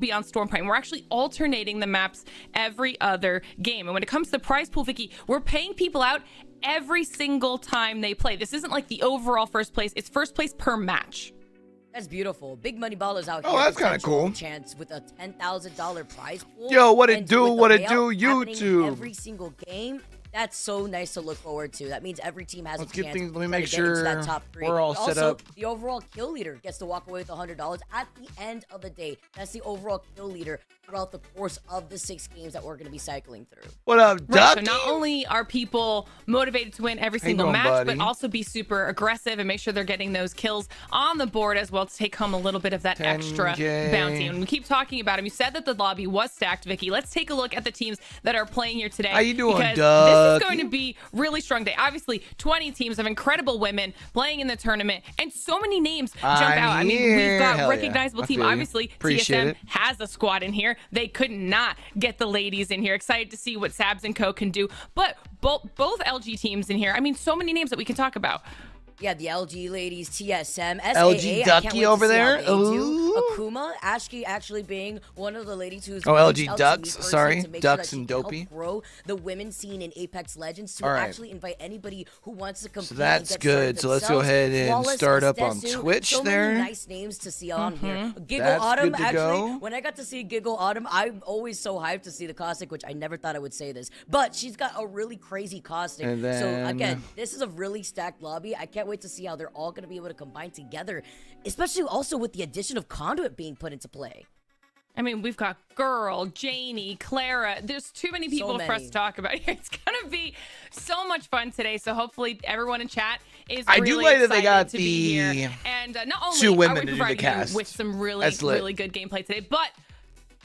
be on Stormpoint. We're actually alternating the maps every other game. And when it comes to the prize pool, Vicky, we're paying people out every single time they play. This isn't like the overall first place. It's first place per match. That's beautiful. Big money ballers out here. Oh, that's kind of cool. Chance with a $10,000 prize pool. Yo, what it do? What it do? YouTube. Every single game. That's so nice to look forward to. That means every team has a chance. Let me make to get into that sure top 3. we're all set up. The overall kill leader gets to walk away with $100 at the end of the day. That's the overall kill leader throughout the course of the 6 games that we're going to be cycling through. What up, Duck? Right, so not only are people motivated to win every single match, but also be super aggressive and make sure they're getting those kills on the board as well to take home a little bit of that 10K. extra bounty. And we keep talking about him. You said that the lobby was stacked, Vicky. Let's take a look at the teams that are playing here today. How you doing, because Duck? this is going to be really strong day. Obviously, 20 teams of incredible women playing in the tournament, and so many names jump out. I mean, we've got recognizable team. Obviously, TSM has a squad in here. They could not get the ladies in here. Excited to see what Sabs and Co can do. But both LG teams in here. I mean, so many names that we can talk about. Yeah, the LG ladies, TSM, SAA, LG Ducky over there. Akuma, Ashki actually being one of the ladies who's LG Ducks. Sorry, Ducks and Dopey. Grow the women's scene in Apex Legends to actually invite anybody who wants to compete. So that's good. So let's go ahead and start up on Twitch so there. Many nice names to see on here. Giggle Autumn, actually. When I got to see Giggle Autumn, I'm always so hyped to see the caustic, which I never thought I would say this, but she's got a really crazy caustic. So again, this is a really stacked lobby. I can't wait to see how they're all going to be able to combine together, especially also with the addition of Conduit being put into play. I mean, we've got Girl, Janie, Clara. There's too many people for us to talk about here. It's going to be so much fun today. So hopefully everyone in chat is really do like that they got to be here. And not only 2 women are we to do the providing cast you with some really good gameplay today, but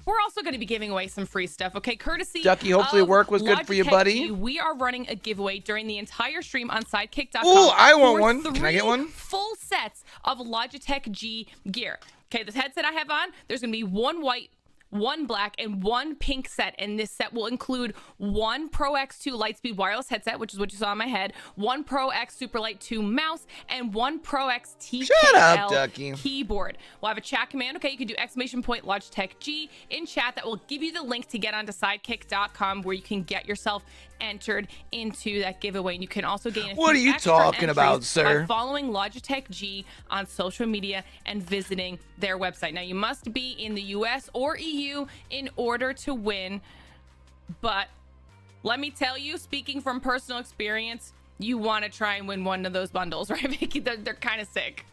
we're also going to be giving away some free stuff, okay? Courtesy Ducky, hopefully work was good for you, buddy. We are running a giveaway during the entire stream on sidekick.com. Oh, I want one. Can I get one? Full sets of Logitech G gear. Okay, this headset I have on, there's going to be 1 white, 1 black, and 1 pink set, and this set will include 1 Pro X2 Lightspeed wireless headset, which is what you saw on my head, 1 Pro X Superlight 2 mouse, and 1 Pro X TKL keyboard. We'll have a chat command. Okay, you can do !Logitech G in chat. That will give you the link to get onto sidekick.com where you can get yourself entered into that giveaway. And you can also gain a What are you talking about, sir? By following Logitech G on social media and visiting their website. Now, you must be in the US or EU in order to win, but let me tell you, speaking from personal experience, you want to try and win one of those bundles, right, Vicky? They're kind of sick.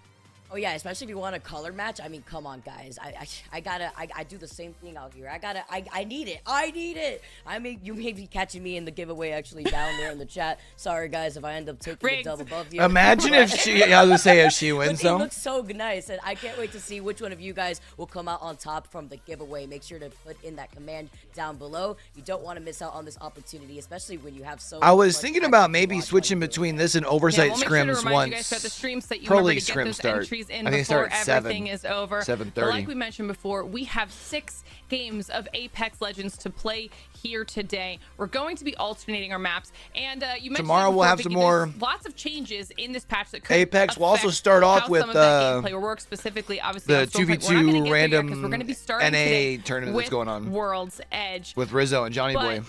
Oh yeah, especially if you want a color match. I mean, come on, guys. I do the same thing out here. I need it. I mean, you may be catching me in the giveaway actually down there in the chat. Sorry, guys, if I end up taking the dub above you. Imagine if she, I was gonna say if she wins though. It looks so nice, and I can't wait to see which one of you guys will come out on top from the giveaway. Make sure to put in that command down below. You don't want to miss out on this opportunity, especially when you have so. I was thinking about maybe switching between this and Oversight Scrims once Pro League Scrims start. In before everything is over. 7:30. But like we mentioned before, we have 6 games of Apex Legends to play here today. We're going to be alternating our maps, and you mentioned tomorrow we'll have some more. Lots of changes in this patch that could Apex. We'll also start off with gameplay will work specifically, obviously, the 2v2 random we're going to be starting NA tournament that's going on. World's Edge with Rizzo and Johnny Boy.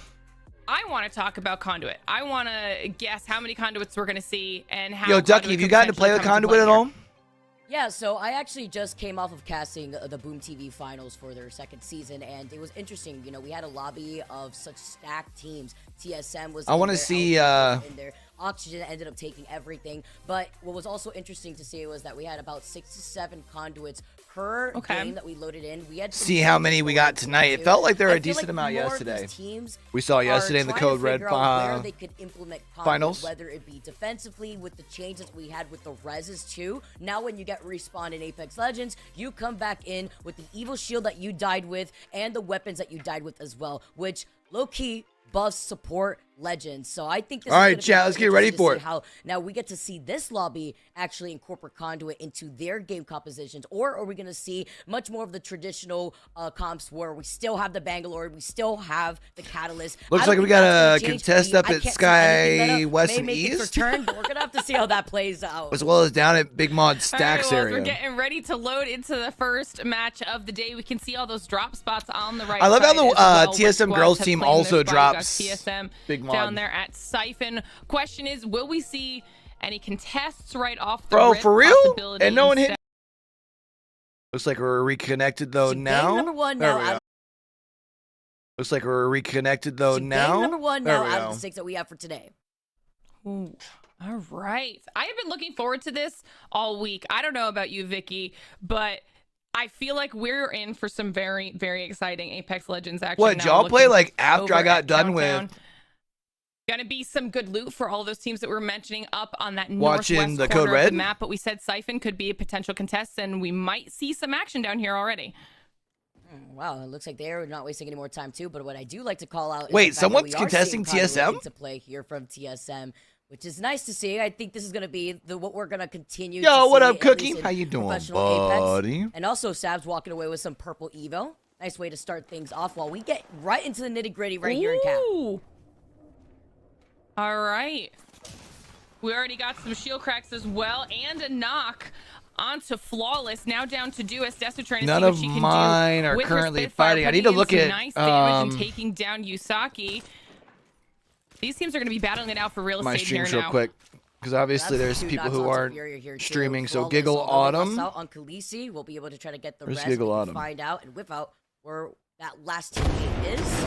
I want to talk about Conduit. I want to guess how many conduits we're going to see and how. Yo, Ducky, have you gotten to play with Conduit at all? Yeah, so I actually just came off of casting the Boom TV finals for their 2nd season, and it was interesting. You know, we had a lobby of such stacked teams. TSM was I want to see in there. Oxygen ended up taking everything, but what was also interesting to see was that we had about 6 to 7 conduits per game that we loaded in. We had to see how many we got tonight. It felt like there were a decent amount yesterday. We saw yesterday in the Code Red where they could implement finals, whether it be defensively with the changes we had with the reses too. Now when you get respawned in Apex Legends, you come back in with the evil shield that you died with and the weapons that you died with as well, which low-key buffs support Legends. So I think this all is right, chat, let's get ready for it. How now we get to see this lobby actually incorporate Conduit into their game compositions, or are we going to see much more of the traditional comps where we still have the Bangalore, we still have the Catalyst? Looks like we got a contest up at Sky West and East. Return, but we're going to have to see how that plays out. As well as down at Big Mod Stacks area. We're getting ready to load into the first match of the day. We can see all those drop spots on the right. I love how the well, TSM girls team also drops TSM Big Mod down there at Siphon. Question is, will we see any contests right off the Bro, rip? for real? And no one hit. Looks like we're reconnected though now. Number one now. Looks like we're reconnected though now. Number one now out of the 6 that we have for today. Ooh. All right. I have been looking forward to this all week. I don't know about you, Vicky, but I feel like we're in for some very, very exciting Apex Legends action. What, y'all play like after I got done with? Gonna be some good loot for all those teams that we're mentioning up on that watching northwest the corner Code Red of the map. But we said Siphon could be a potential contest, and we might see some action down here already. Wow, it looks like they're not wasting any more time too. But what I do like to call out is wait, someone's contesting TSM to play here from TSM, which is nice to see. I think this is gonna be what we're gonna continue. Yo, to what see, up, Cookie? How you doing, buddy? Apex. And also, Sab's walking away with some purple Evo. Nice way to start things off while we get right into the nitty gritty right here in Cap. All right. We already got some shield cracks as well and a knock onto Flawless. Now down to Duist. Dessa trying to none see what of she can mine do are with currently her fighting. I need to look at nice damage and taking down Yusaki. These teams are going to be battling it out for real my estate streams here real now. quick, because obviously there's people who aren't streaming. So Giggle Autumn. Out on Khaleesi. We'll be able to try to get the Where's rest. Giggle Autumn? Find out and whip out where that last teammate is.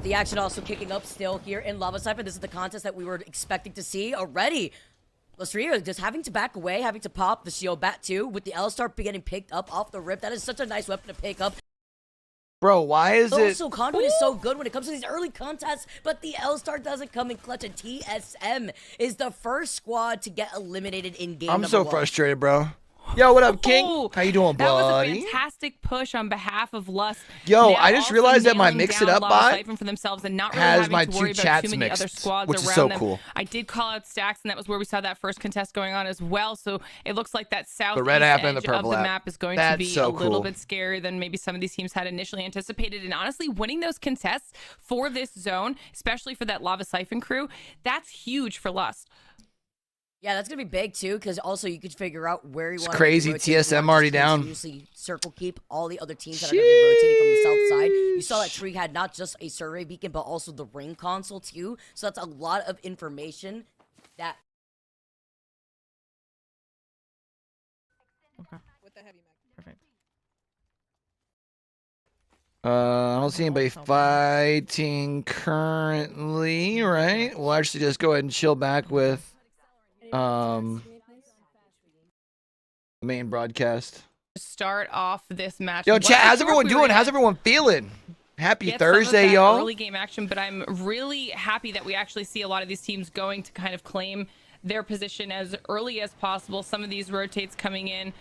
The action also kicking up still here in Lava Siphon. This is the contest that we were expecting to see already. Lostria just having to back away, having to pop the shield bat too, with the L-Star getting picked up off the rip. That is such a nice weapon to pick up. Bro, why is it? Also, Conduit is so good when it comes to these early contests, but the L-Star doesn't come in clutch, and TSM is the first squad to get eliminated in game I'm so one. frustrated, bro. Yo, what up, King? How you doing, buddy? That was a fantastic push on behalf of Lust. Yo, now I just realized that my Mix It Up bot for themselves and not really has having my to worry two about chats too many mixed, other squads which is around so them. cool. I did call out Stacks, and that was where we saw that first contest going on as well. So it looks like that southeast red app and the edge purple of the app. map is going That's to be so a little cool. bit scarier than maybe some of these teams had initially anticipated. And honestly, winning those contests for this zone, especially for that Lava Siphon crew, that's huge for Lust. Yeah, that's gonna be big too, because also you could figure out where you want. It's crazy. TSM already down. Continuously circle keep all the other teams that are gonna be rotating from the south side. You saw that Tree had not just a survey beacon, but also the ring console too. So that's a lot of information that. Okay. Perfect. I don't see anybody fighting currently, right? We'll actually just go ahead and chill back with main broadcast. Start off this match. Yo, chat, how's everyone doing? How's everyone feeling? Happy Thursday, y'all. Early game action, but I'm really happy that we actually see a lot of these teams going to kind of claim their position as early as possible. Some of these rotates coming in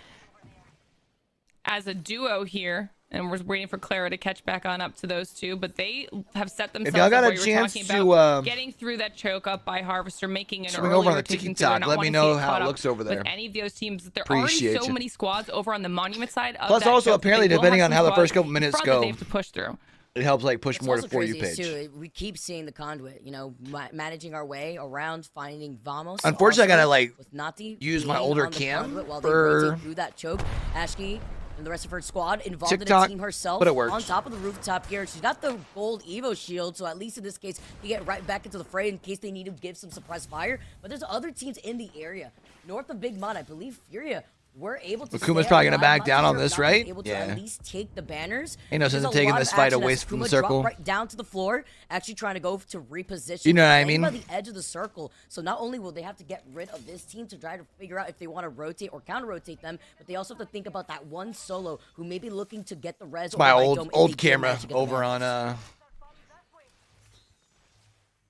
as a duo here. And we're waiting for Clara to catch back on up to those two, but they have set themselves. If y'all got up a chance to getting through that choke up by Harvester, making an swing early over on the rotation TikTok. Let me know how it looks over there. With any of those teams, there Appreciate are so many squads over on the Monument side. Of Plus, that also choke, apparently, depending on how the first couple minutes go, they have to push through. It helps like push more to For You page. page. We keep seeing the Conduit, you know, managing our way around, finding Vamos. Unfortunately, I gotta like with Nati use my older cam while for they rotate through that choke. Ashki and the rest of her squad involved TikTok, in a team herself, but it works. on top of the rooftop here. She's got the gold Evo shield, so at least in this case, you get right back into the fray in case they need to give some suppressed fire. But there's other teams in the area. North of Big Mon, I believe Furia were able to Akuma's probably going to back down on this, right? Able to at least take the banners. Ain't no sense in taking this fight away from the circle. Right down to the floor, actually trying to go to reposition. You know what I mean? By the edge of the circle. So not only will they have to get rid of this team to try to figure out if they want to rotate or counter-rotate them, but they also have to think about that one solo who may be looking to get the res. It's my old camera over on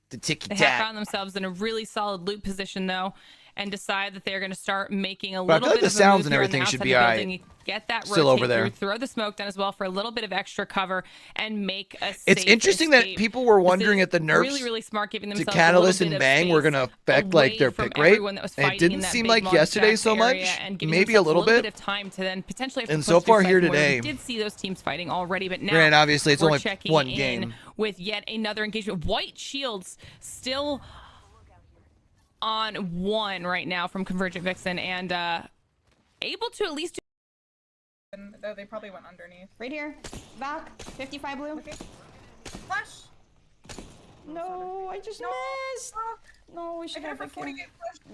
the ticky-tack. They have found themselves in a really solid loot position, though. and decide that they're going to start making a But I little feel like bit the of a sounds move and here on the everything should outside be of the alright. building. Get that Still rotate over there. through, throw the smoke down as well for a little bit of extra cover and make a safe It's interesting escape. that people were wondering This if the is nerfs really smart, giving to themselves Catalyst a and little bit of Bang were space going to affect like their away pick from rate. everyone that was And it fighting in didn't that seem big like mod yesterday stacked so area much. and giving Maybe a themselves little bit. of time to then potentially have to And push so through far here Cypher, where today, we did see those teams fighting already, but now granted, obviously it's we're only checking one in game. with yet another engagement. White Shields still on 1 right now from Convergent Vixen and able to at least Though they probably went underneath. Right here. Back. 55 blue. Okay. Flash! No, I just missed. No, we should have the kill.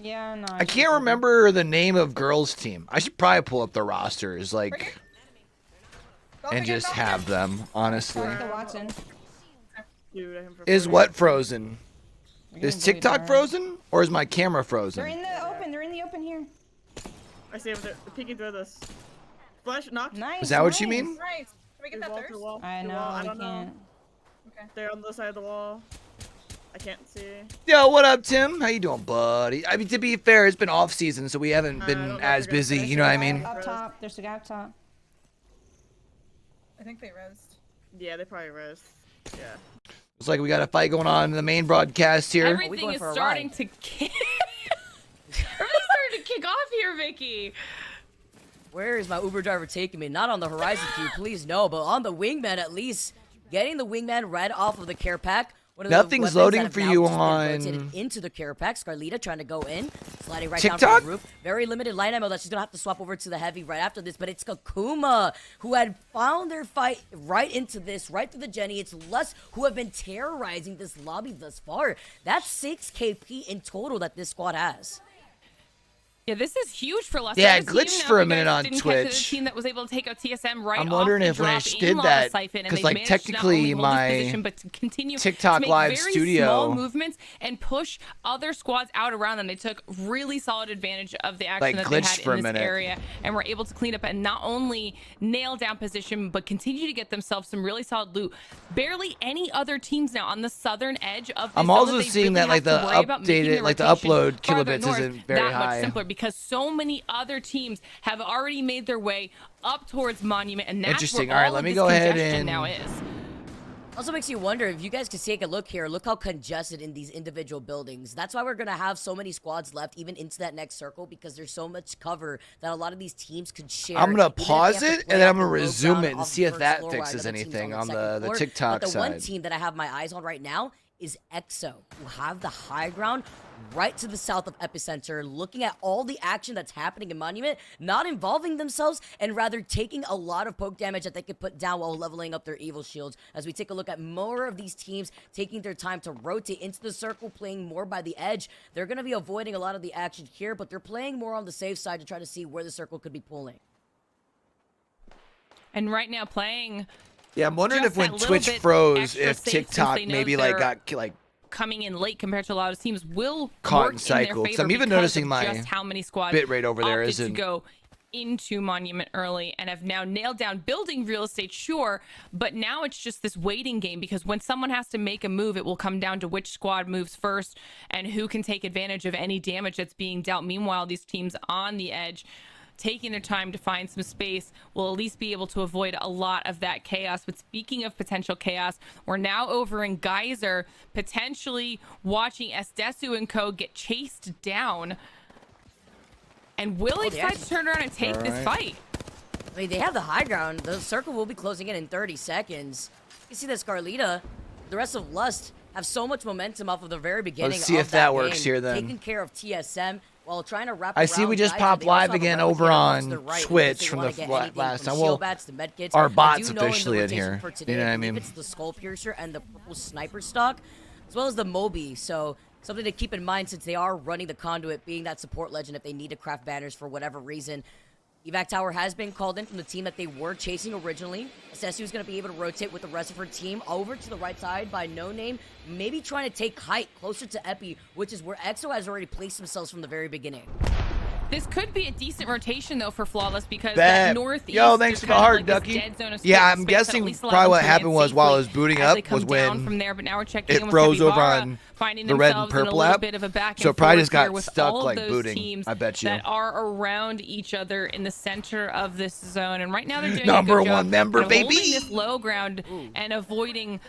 Yeah, no. I can't remember the name of girls' team. I should probably pull up the rosters, like, and just have them, honestly. Sorry, the Watson. Is what frozen? We're Is getting bullied TikTok hard. frozen? Or is my camera They're frozen? in the open. They're in the open here. I see them. They're peeking through this. Flash knocked. Nice. Is that what you nice. mean? Nice. Can we get that thirst? Wall. I know. I we don't know. can't. Okay. They're on the side of the wall. I can't see. Yo, what up, Tim? How you doing, buddy? I mean, to be fair, it's been off season, so we haven't I been don't know if as they're gonna busy. finish You know what I it mean? off. Up top. There's a guy up top. I think they rezzed. Yeah, they probably rest. Yeah. It's like we got a fight going on in the main broadcast here. everything going is for a starting ride? to kick. Everything's starting to kick off here, Vicky. Where is my Uber driver taking me? Not on the horizon queue, please no, but on the wingman at least. Getting the wingman right off of the care pack. One of the Nothing's weapons loading that have for now you just been on rotated into the care pack. Scarlita trying to go in, sliding right down TikTok? from the roof. Very limited line ammo that she's gonna have to swap over to the heavy right after this. But it's Kakuma who had found their fight right into this, right through the Jenny. It's Lust who have been terrorizing this lobby thus far. That's 6 KP in total that this squad has. Yeah, this is huge for Lester. Yeah, it This team, glitched now, for if a you minute guys on didn't catch it, Twitch. the team that was able to take out TSM right I'm off wondering the if when drop it in did Lava that, Siphon, and 'cause, they've like, managed to not technically only hold this my position, but to continue TikTok to make Live very studio- small movements and push other squads out around them. They took really solid advantage of the action Like, that they glitched had for a in this minute. area and were able to clean up and not only nail down position, but continue to get themselves some really solid loot. Barely any other teams now on the southern edge of this I'm zone also they seeing really that, like, have to the worry about making updated, like, the rotation upload farther kilobits north isn't very that high. much simpler because so many other teams have already made their way up towards Monument, and that's Interesting. where All right, all let of me this go ahead congestion and- now is. Also makes you wonder if you guys could take a look here. Look how congested in these individual buildings. That's why we're gonna have so many squads left, even into that next circle, because there's so much cover that a lot of these teams could share. I'm gonna even if they pause have to it, play and then off I'm gonna the low resume ground it and off see the if first that floor while fixes the other team's anything on second the floor. TikTok But the one side. team that I have my eyes on right now is EXO, who have the high ground right to the south of Epicenter, looking at all the action that's happening in Monument, not involving themselves, and rather taking a lot of poke damage that they could put down while leveling up their evil shields. As we take a look at more of these teams taking their time to rotate into the circle, playing more by the edge, they're going to be avoiding a lot of the action here, but they're playing more on the safe side to try to see where the circle could be pulling. And right now playing Yeah, I'm wondering just if when that little Twitch bit froze, extra if safe since TikTok they know maybe like they're got like coming in late compared to a lot of teams will Caught work in in cycle. their 'Cause favor I'm even because noticing of my just how many squads bit rate over there opted to isn't- go into Monument early and have now nailed down building real estate, sure, but now it's just this waiting game because when someone has to make a move, it will come down to which squad moves first and who can take advantage of any damage that's being dealt. Meanwhile, these teams on the edge taking their time to find some space will at least be able to avoid a lot of that chaos. But speaking of potential chaos, we're now over in Geyser, potentially watching Esdesu and co get chased down. And will he decide to turn around and take this fight? I mean, they have the high ground. The circle will be closing in 30 seconds. You see that Scarlita, the rest of Lust, have so much momentum off of the very beginning. Let's see of if that game, works here then. Taking care of TSM while trying to wrap I see we around just Geyser. popped They also live have a again replicator over towards on the right in case Twitch they from wanna the get last anything time. from Well, shield bats to med kits. our I bot's do know in the officially in rotation here. for You today, know what I I believe mean? it's the Skull Piercer and the purple sniper stock, as well as the Moby. So something to keep in mind since they are running the conduit, being that support legend if they need to craft banners for whatever reason. Evac Tower has been called in from the team that they were chasing originally. Sessu is going to be able to rotate with the rest of her team over to the right side by No Name, maybe trying to take height closer to Epi, which is where EXO has already placed themselves from the very beginning. This could be a decent rotation though for Flawless because Bet. that northeast. Yo, thanks for the heart, Ducky. Yeah, I'm guessing guessing probably what happened was while it was booting up was when from there, but now we're checking it in with froze over Capybara, on finding the red and themselves in a purple little app. bit of a back and So it probably just forth here got with stuck all of like those booting. teams I bet you. that are around each other in the center of this zone, and right now they're doing Number a good one job member, of holding baby. this low ground and avoiding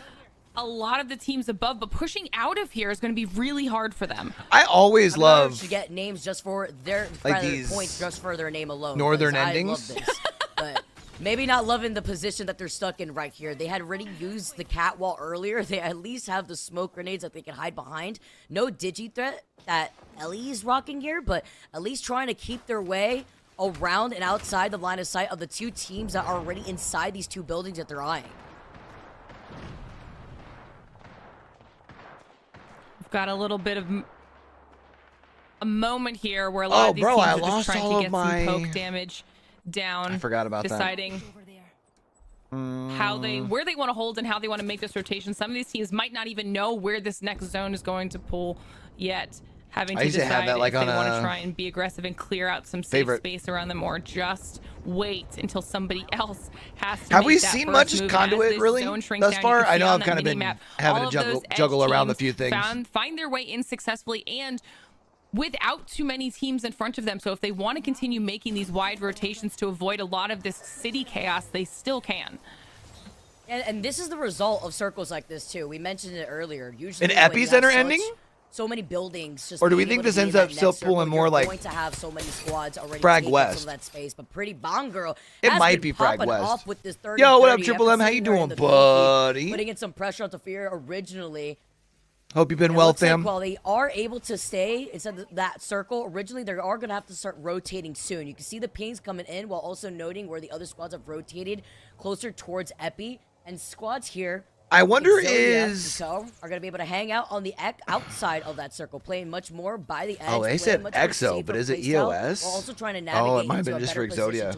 a lot of the teams above, but pushing out of here is going to be really hard for them. I always love to get names just for their like these points just for their name alone. northern 'cause endings. I love this. But maybe not loving the position that they're stuck in right here. They had already used the catwall earlier. They at least have the smoke grenades that they can hide behind. No digi threat that Ellie is rocking here, but at least trying to keep their way around and outside the line of sight of the two teams that are already inside these two buildings that they're eyeing. Got a little bit of a moment here where a lot of these teams are just trying to get some poke damage down. I forgot about deciding where they want to hold and how they want to make this rotation. Some of these teams might not even know where this next zone is going to pull yet, having to decide if they want to try and be aggressive and clear out some safe space around them, or just wait until somebody else has to. Have we seen much conduit really thus far? I know I've kind of been having to juggle around a few things. Find their way in successfully and without too many teams in front of them. So if they want to continue making these wide rotations to avoid a lot of this city chaos, they still can. And this is the result of circles like this too. We mentioned it earlier. Usually an epicenter ending. So many buildings, just or do we think this ends up still pulling more like going to have so many squads already Frag taking West? Some of that space, but Pretty Bomb Girl. It might be Frag West. Off with this 30, yo, what up, Triple M? How you doing, buddy? Putting in some pressure on Fear originally. Hope you've been well, fam. Like while they are able to stay inside that circle, originally they are going to have to start rotating soon. You can see the pings coming in while also noting where the other squads have rotated closer towards Epi, and squads here. I wonder are going to be able to hang out on the outside of that circle, playing much more by the edge. Oh, they said EXO, but is it EOS? We're also trying to navigate it might have been just for Exodia.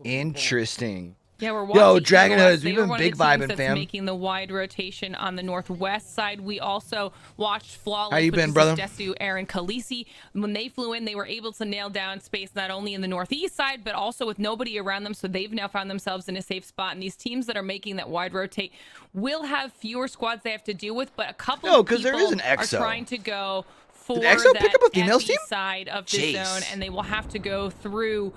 Interesting. Yeah, we're watching. Yo, Dragon Hoods, we've been big vibing, fam. Making the wide rotation on the northwest side. We also watched Flawless. How you been, brother? Desu, Aaron, Khaleesi. When they flew in, they were able to nail down space not only in the northeast side, but also with nobody around them. So they've now found themselves in a safe spot. And these teams that are making that wide rotate will have fewer squads they have to deal with, but a couple of people there is an are EXO. trying to go for Did EXO pick up a female that team? side of the zone, and they will have to go through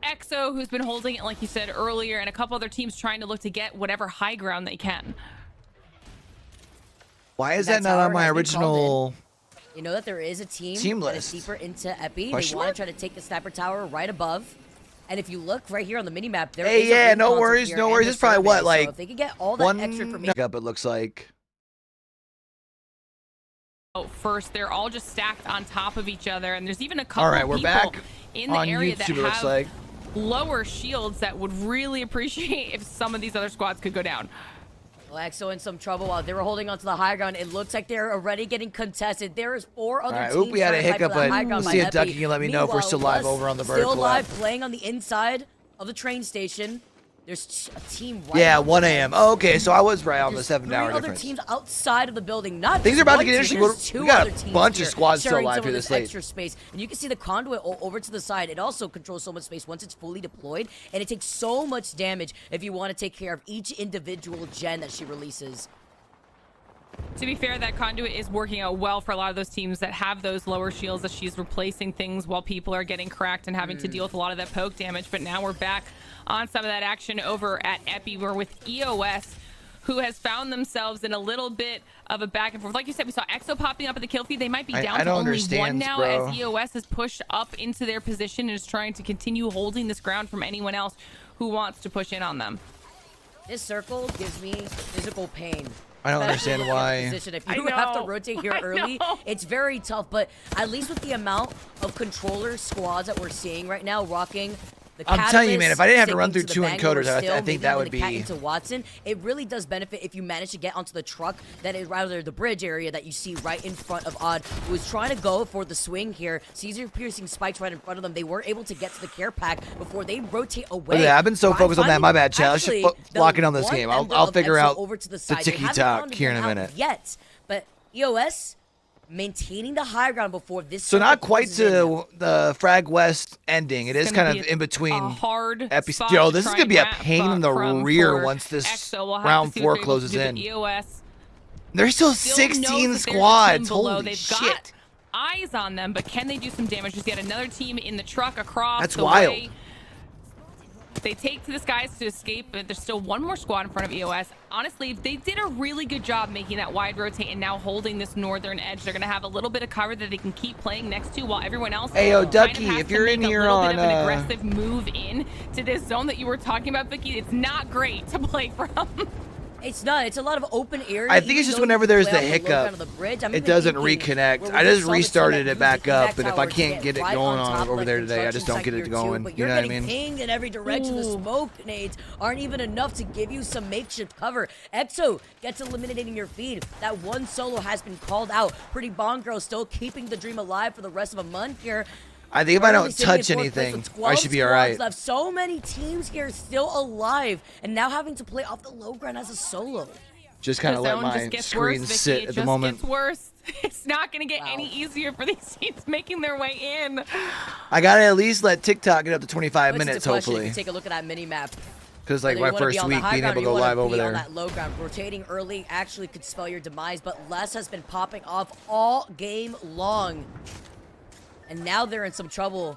EXO, who's been holding it like you said earlier, and a couple other teams trying to look to get whatever high ground they can. Why is that not on my original? You know that there is a team that is deeper into Epi. They want to try to take the sniper tower right above. And if you look right here on the minimap, there is a no worries, no worries. It's probably what, like, so if they could get all that extra information. Up, it looks like. First, they're all just stacked on top of each other, and there's even a couple all right, we're people back in the on area YouTube, that it looks have like. lower shields that would really appreciate if some of these other squads could go down. EXO in some trouble while they were holding onto the high ground. It looks like they're already getting contested. There is 4 other teams. We had a hiccup, but we'll see if Ducky can let me know if we're still live over on the vertical. Still live, playing on the inside of the train station. There's a team right 1 a.m. Oh, okay, so I was right on the 7-hour difference. Other teams outside of the building. Not things are about to get team, interesting. We got a bunch of squads still alive here this late. Extra space, and you can see the conduit over to the side. It also controls so much space once it's fully deployed, and it takes so much damage if you want to take care of each individual gen that she releases. To be fair, that conduit is working out well for a lot of those teams that have those lower shields, as she's replacing things while people are getting cracked and having to deal with a lot of that poke damage. But now we're back on some of that action over at Epi. We're with EOS, who has found themselves in a little bit of a back and forth. Like you said, we saw EXO popping up at the kill feed. They might be down to only 1 now, as EOS has pushed up into their position and is trying to continue holding this ground from anyone else who wants to push in on them. This circle gives me physical pain. I don't understand why. If you have to rotate here early, it's very tough. But at least with the amount of controller squads that we're seeing right now, rocking the I'm telling you, man, if I didn't have to run through 2 encoders, I think that would be. Into Watson, it really does benefit if you manage to get onto the truck that is rather the bridge area that you see right in front of Odd, who is trying to go for the swing here. Caesar piercing spikes right in front of them. They were able to get to the care pack before they rotate away. Yeah, I've been so focused on that. My bad, Chad. I should lock in on this game. I'll figure out the ticky-tock here in a minute. Yet, but EOS maintaining the high ground before this. So not quite closes in. to the Frag West ending. It is kind of in between. Hard spot Yo, to this is try gonna be a and pain wrap in the up rear for once this EXO. We'll have round to see what 4 they're able to closes do, but in. EOS There's still still 16 knows that there's a team squads. below. Holy They've shit. got eyes on them, but can they do some damage? Just yet another team in the truck across That's the wild. way. They take to the skies to escape, but there's still one more squad in front of EOS. Honestly, they did a really good job making that wide rotate and now holding this northern edge. They're going to have a little bit of cover that they can keep playing next to while everyone else Ayo, kind of Ducky, has if to you're make in a here little on, bit of an aggressive move in to this zone that you were talking about, Vicky. It's not great to play from. It's not. It's a lot of open area. I think it's just whenever there's the hiccup, it it doesn't reconnect. I just restarted it back up, and if I can't get it going on over there today, I just don't get it going. You know what I mean? Pinged in every direction. The smoke nades aren't even enough to give you some makeshift cover. EXO gets eliminated in your feed. That one solo has been called out. Pretty Bond Girl still keeping the dream alive for the rest of a month here. I think if I don't touch anything, I should be all right. Left. So many teams here still alive, and now having to play off the low ground as a solo. Just kind of let my screen sit at the moment. It gets worse. It's not going to get any easier for these teams making their way in. I gotta at least let TikTok get up to 25 minutes, hopefully. Take a look at that mini map. Because like my first week being able to go live over there. On that low ground, rotating early actually could spell your demise, but Les has been popping off all game long. And now they're in some trouble.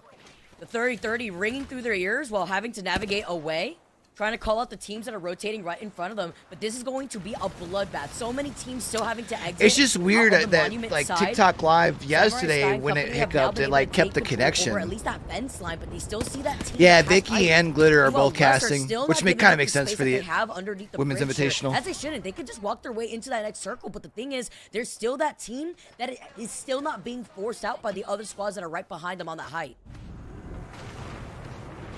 The 30-30 ringing through their ears while having to navigate away, trying to call out the teams that are rotating right in front of them. But this is going to be a bloodbath. So many teams still having to exit. It's just weird that like TikTok Live yesterday when it hiccuped, it like kept the connection. Or at least that fence line, but they still see that team. Yeah, Vicky and Glitter are both casting, which kind of makes sense for the Women's Invitational. As they shouldn't. They could just walk their way into that next circle. But the thing is, there's still that team that is still not being forced out by the other squads that are right behind them on that height.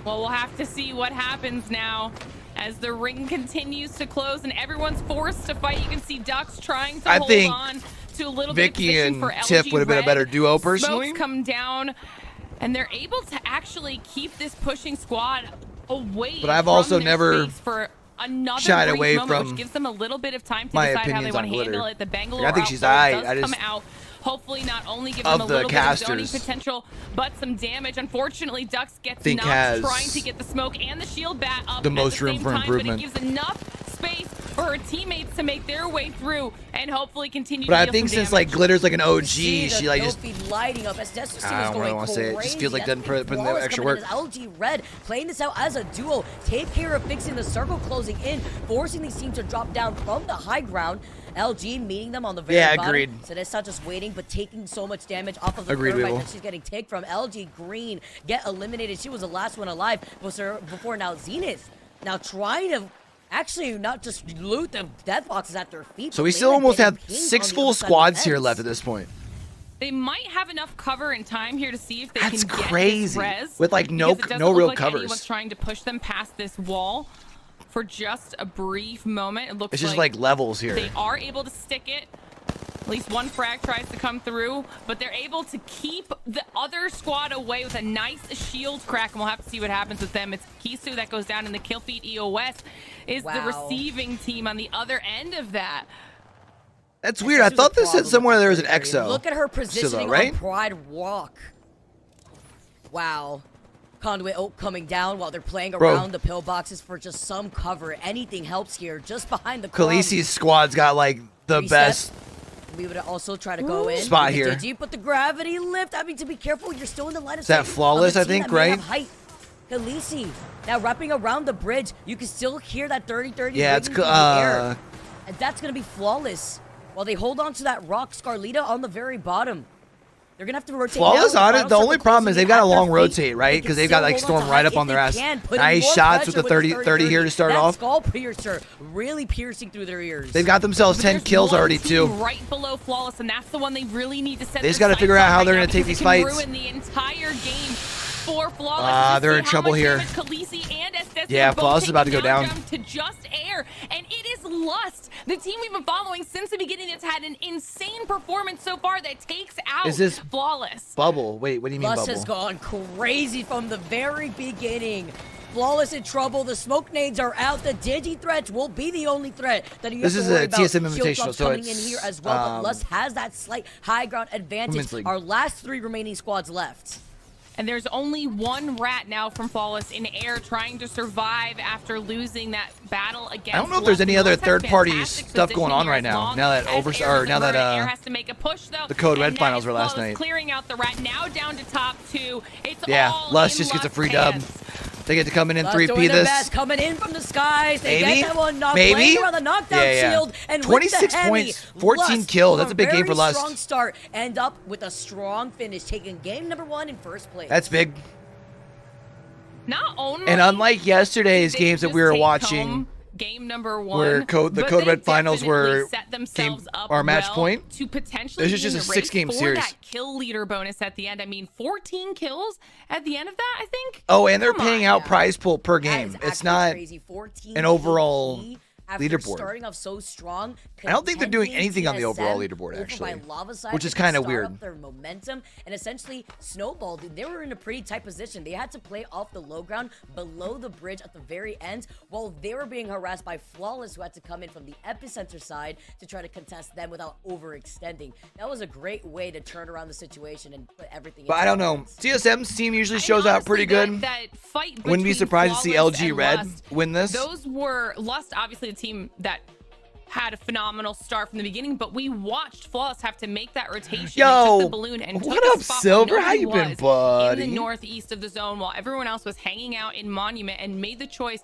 Well, we'll have to see what happens now as the ring continues to close and everyone's forced to fight. You can see Ducks trying to hold on to a little bit of position for LG. Vicky and Tiff would have been a better duo, personally. Smokes come down, and they're able to actually keep this pushing squad away. But I've also never for another shied away moment, from which gives them a little bit of time to my decide how they opinions want on to handle Glitter. it. The Bangalore I think she's outflow aight. does come out. Hopefully not only give them a little bit of zoning potential, but some damage. Unfortunately, Ducks gets knocked trying to get the smoke and the shield bat up the most room for improvement. But it gives enough space for her teammates to make their way through and hopefully continue but to I deal think some since damage. like Glitter's like an OG, she like just lighting up as I don't really want to say it. It just feels like doesn't put in the extra work. LG Red playing this out as a duo, take care of fixing the circle closing in, forcing these teams to drop down from the high ground. LG meeting them on the very bottom. Agreed. So that's not just waiting, but taking so much damage off of the thermite that she's getting take from. LG Green get eliminated. She was the last one alive before now Zenith. Now trying to actually not just loot the death boxes at their feet. So we still almost have 6 full squads here left at this point. They might have enough cover and time here to see if they can get crazy. this res. With like no real covers. Anyone's trying to push them past this wall for just a brief moment. It looks it's just like levels here. They are able to stick it. At least one frag tries to come through, but they're able to keep the other squad away with a nice shield crack, and we'll have to see what happens with them. It's Kisu that goes down in the kill feed. EOS is the receiving team on the other end of that. That's weird. I thought this said somewhere there was an EXO. Look at her positioning on Pride Walk. Wow. Conduit coming down while they're playing around the pillboxes for just some cover. Anything helps here. Just behind the Khaleesi's squad's got like the best. We would also try to go in spot here. But the gravity lift. I mean, to be careful, you're still in the line of sight. Is that flawless? I think, right? Khaleesi now wrapping around the bridge. You can still hear that 30-30. Yeah, it's and that's gonna be flawless. While they hold on to that rock, Scarlita on the very bottom. They're gonna have to rotate. Flawless on it. The only problem is they've got a long rotate, right? Because they've got like Storm right up on their ass. Nice shots with the 30 here to start off. Skull piercer really piercing through their ears. They've got themselves 10 kills already too. Right below Flawless, and that's the one they really need to set. They just got to figure out how they're gonna take these fights. Ruin the entire game for Flawless. They're in trouble here. Yeah, Flawless is about to go down. To just air, and it is Lust, the team we've been following since the beginning, that's had an insane performance so far that takes out Flawless. Bubble. Wait, what do you mean Lust bubble? has gone crazy from the very beginning. Flawless in trouble. The smoke nades are out. The digi threats will be the only threat that you This have is to worry a about. TSM Shield Invitational, drops so coming it's, in here as well, but Lust has that slight high ground advantage. Women's League. Our last 3 remaining squads left. And there's only one rat now from Flawless in air trying to survive after losing that battle against. I don't know if there's any other Lust has third-party fantastic stuff position going on here right as now. long Now that as Air has to make a push though. the Code Red and finals were last Flawless night. Clearing out the rat now down to top 2. It's Yeah, all Lust in just gets a Lust's free dub. hands. They get to come in and Lust 3P doing their this. best, coming in from the skies. They Maybe? get that one knocked, Maybe? playing around the knockdown shield, and 26 with the Hemi, points, 14 Lust, kills. That's a big game for very Lust. strong start, end up with a strong finish, taking game number 1 in first place. That's big. Not only And unlike yesterday's did games that just we were take watching, home game number 1, where the Code Red finals were set themselves up our match well point, to potentially this is be in just a the race 6-game for series. that kill leader bonus at the end. I mean, 14 kills at the end of that, I think. Oh, and they're Come paying on. out prize pool per That game. is It's actually not crazy. 14 an overall KD after leaderboard. Starting off so strong, I don't think they're doing contending anything on the overall TSM leaderboard, over actually, by Lava Side which is to kinda start weird. up their momentum and essentially snowball. Dude, they were in a pretty tight position. They had to play off the low ground below the bridge at the very end, while they were being harassed by Flawless, who had to come in from the epicenter side to try to contest them without overextending. That was a great way to turn around the situation and put everything. But I don't know. TSM's team usually shows out pretty good. That fight Wouldn't be between surprised to see Flawless LG and Red Lust, win this. Those were Lust, obviously the team that had a phenomenal start from the beginning, but we watched Flawless have to make that rotation. Yo, they took the balloon and what took a up, spot Silver? where How you nobody been, was buddy? in the northeast of the zone, while everyone else was hanging out in Monument, and made the choice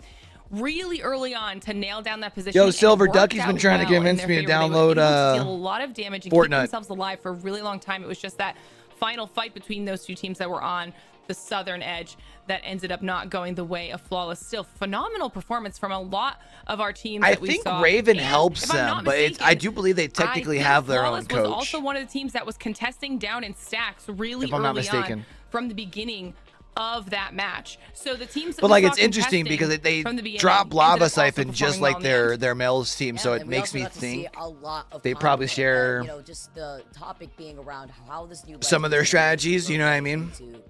really early on to nail down that position. Yo, and it Silver worked Ducky's been out trying to well in convince their me to favor. They were download, able to deal a lot of damage and keep Fortnite. themselves alive for a really long time. It was just that final fight between those two teams that were on the southern edge that ended up not going the way of Flawless. Still phenomenal performance from a lot of our teams I that we think saw. Raven And helps if I'm them, not but mistaken, I do believe they technically I think have their Flawless own coach. was also one of the teams that was contesting down in stacks really If I'm not early mistaken. on from the beginning of that match. So the teams that But we like saw it's interesting because contesting they from the beginning drop ended Lava up also Siphon just performing like well in the end. their Mel's team, so Yeah, it and we makes also me got to see think a lot of they probably content, share you know, just the topic being around how this new some of their Legends strategies, you know what I mean? to,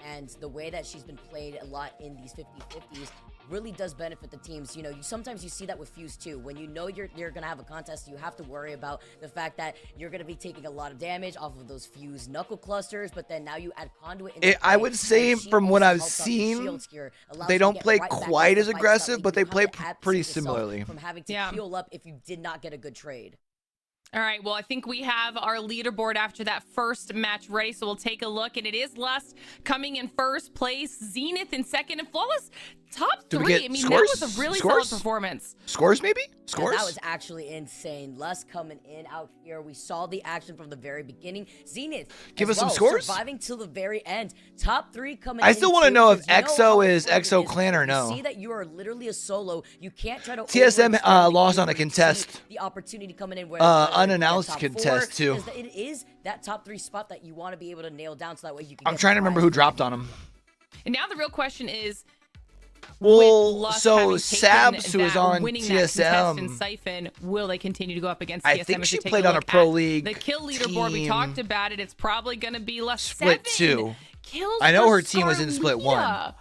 and the way that she's been played a lot in these 50-50s really does benefit the teams. You know, sometimes you see that with Fuse too. When you know you're gonna have a contest, you have to worry about the fact that you're gonna be taking a lot of damage off of those Fuse knuckle clusters, but then now you add Conduit into I play, would say and she from what also I've helps out the seen, shield here, allows they you to don't get play right back quite into as the fight, so aggressive, that way but they you play kinda absent pretty yourself similarly. from having to Yeah. heal up if you did not get a good trade. All right, well, I think we have our leaderboard after that first match ready, so we'll take a look. And it is Lust coming in first place, Zenith in second, and Flawless top Did we 3. get I mean, scores? that was a really Scores? solid performance. Scores maybe? Yeah, Scores? that was actually insane. Lust coming in out here. We saw the action from the very beginning. Zenith, Give as us some well, scores? surviving till the very end. Top 3 coming. I still want wanna to know if how EXO is important it EXO clan or if you no. See that you are literally a solo. You can't try to. TSM, overextend the lost game on a where you contest. see The opportunity coming in where Unannounced top contest, 4, too. is that it is that top 3 spot that you want to be able to nail down, so that way you can. I'm get trying to the remember prize. who dropped on him. And now the real question is, Well, with Lust so having taken Sabs, who was that, on winning that contest in TSM, Siphon, will they continue to go up against I TSM? think If she you take played on a look Pro at League the kill leaderboard. We team. talked about it. It's probably going to be less Split 7 2. kills. I know for her team was in split 1. Scarmia.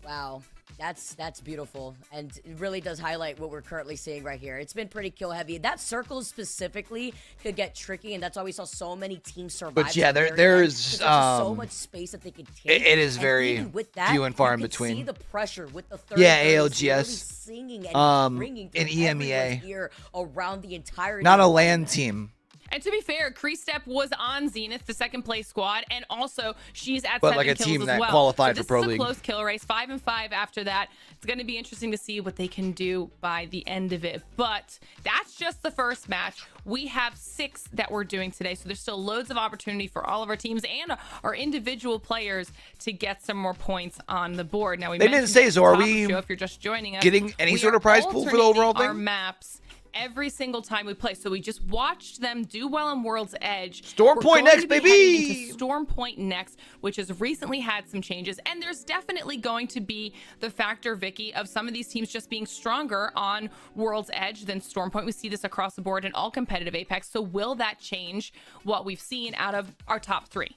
Wow. That's beautiful, and it really does highlight what we're currently seeing right here. It's been pretty kill heavy. That circle specifically could get tricky, and that's why we saw so many teams survive. But yeah, at the very there's, end, 'cause just so much space that they could take. it is And very even with that, few and far you in could between. See the pressure with the third. Yeah, thirds ALGS, really singing and ringing in through EMEA. everyone's ear around the entire. Not a LAN team. And to be fair, Kristep was on Zenith, the second place squad, and also she's at But 7 like a kills team as that well. qualified so for Pro this is League. a close kill race, 5 and 5 after that. It's going to be interesting to see what they can do by the end of it. But that's just the first match. We have 6 that we're doing today, so there's still loads of opportunity for all of our teams and our individual players to get some more points on the board. Now, we They didn't mentioned say, at so the are top we of the show, if you're just joining us, getting any we sort are of prize pool for the overall alternating our thing? maps every single time we play. So we just watched them do well on World's Edge. Storm We're Point going next, to be baby! heading into Storm Point next, which has recently had some changes. And there's definitely going to be the factor, Vicky, of some of these teams just being stronger on World's Edge than Storm Point. We see this across the board in all competitive Apex. So will that change what we've seen out of our top 3?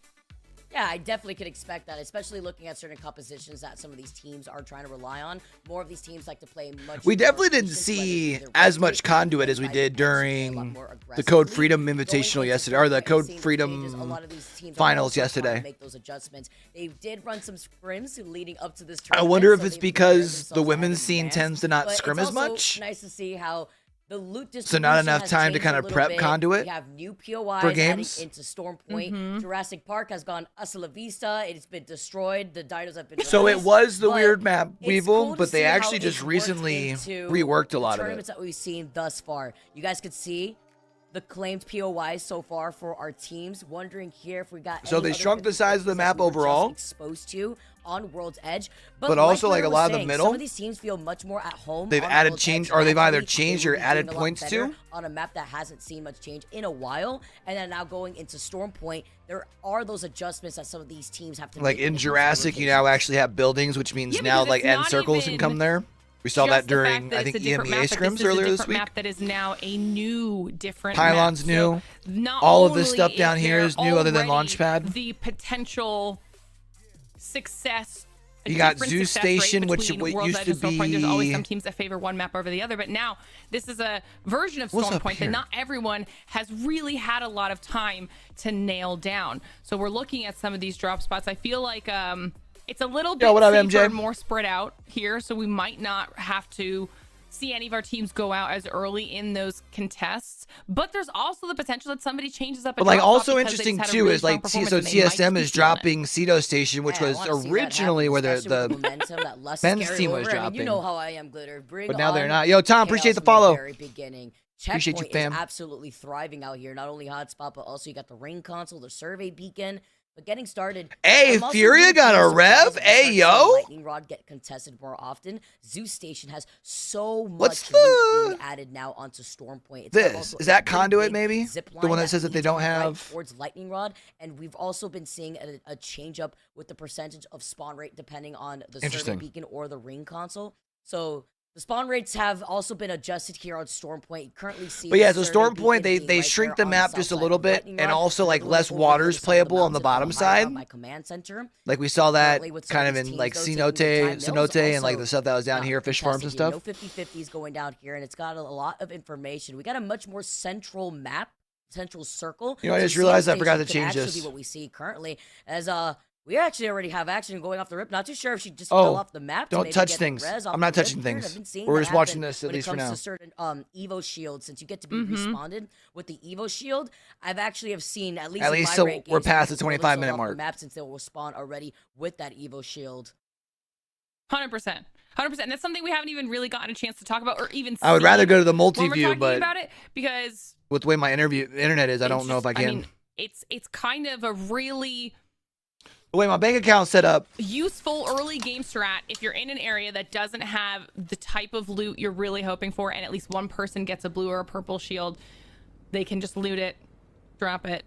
Yeah, I definitely could expect that, especially looking at certain compositions that some of these teams are trying to rely on. More of these teams like to play much. We definitely didn't see as much conduit as we did during the Code Freedom Invitational yesterday, or the Code Freedom Finals yesterday. Make those adjustments. They did run some scrims leading up to this I tournament. wonder if it's because the women's scene tends to not scrim as much. Nice to see how the loot so not enough time to kind of prep conduit we have new POIs for games into Storm Point. Jurassic Park has gone hasta la vista. It's been destroyed. The dinos have been so released, it was the weird map it's Weevil, cool but they see how actually just it's recently worked into reworked a lot the of it. tournaments that we've seen thus far. You guys could see the claimed POIs so far for our teams. Wondering here if we got so any they other shrunk the size of the map we were just overall, exposed to on World's Edge, but also like like a we lot were of the middle. middle. Some of these teams feel much more at home. They've on added World's change, Edge or they've either naturally. changed They or will be added doing a lot points better to on a map that hasn't seen much change in a while. And then now going into Storm Point, there are those adjustments that some of these teams have to like make in Jurassic, you now actually have buildings, which means now like end circles can come there. We saw that during, I think, EMEA scrims earlier this week. Map that is now a new, different Pylon's map. new. So not all of this only stuff down here is new, other than already Launchpad. The potential success. You got Zoo success Station, which between what World's used Edge to and Storm Point. There's always be. some teams that favor one map over the other, but now this is a version of Storm Point that not everyone has really had a lot of time to nail down. So we're looking at some of these drop spots. I feel like it's a little bit what up, safer, MJ? more spread out here, so we might not have to see any of our teams go out as early in those contests. But there's also the potential that somebody changes up. But like also interesting too is like so TSM is dropping Cedo Station, which was originally where the men's team was dropping. I mean, you know how I am, Glitter. Bring but now on they're not. Yo, Tom, appreciate the follow. Very beginning. Appreciate you, fam. Is absolutely thriving out here. Not only hotspot, but also you got the ring console, the survey beacon. But getting started. Hey, Furia got a rev. Hey, yo. Lightning Rod get contested more often. Zoo Station has so much being added now onto Storm Point. This is that conduit, maybe the one that says that they don't have towards Lightning Rod, and we've also been seeing a change up with the percentage of spawn rate depending on the survey beacon or the ring console. So the spawn rates have also been adjusted here on Storm Point. You currently see but yeah, so Storm Point, they shrink the map just a little bit, and also like less water's playable on the bottom side. My command center. Like we saw that kind of in like Cenote and like the stuff that was down here, fish farms and stuff. No 50-50s going down here, and it's got a lot of information. We got a much more central map, central circle. You know, I just realized I forgot to change this. Actually, what we see currently as we actually already have action going off the rip. Not too sure if she just fell off the map. Don't touch things. I'm not touching things. We're just watching this, at least for now. When it comes to certain Evo shields, since you get to be respawned with the Evo shield, I've actually have seen at least in my rank we're games, past the 25-minute mark. Map since they'll respawn already with that Evo shield. 100%. 100%. That's something we haven't even really gotten a chance to talk about or even see. I would rather go to the multi-view, but about it because with the way my internet is, I don't know if I can. I mean, it's kind of a really the way my bank account's set up. Useful early game strat if you're in an area that doesn't have the type of loot you're really hoping for, and at least one person gets a blue or a purple shield, they can just loot it, drop it,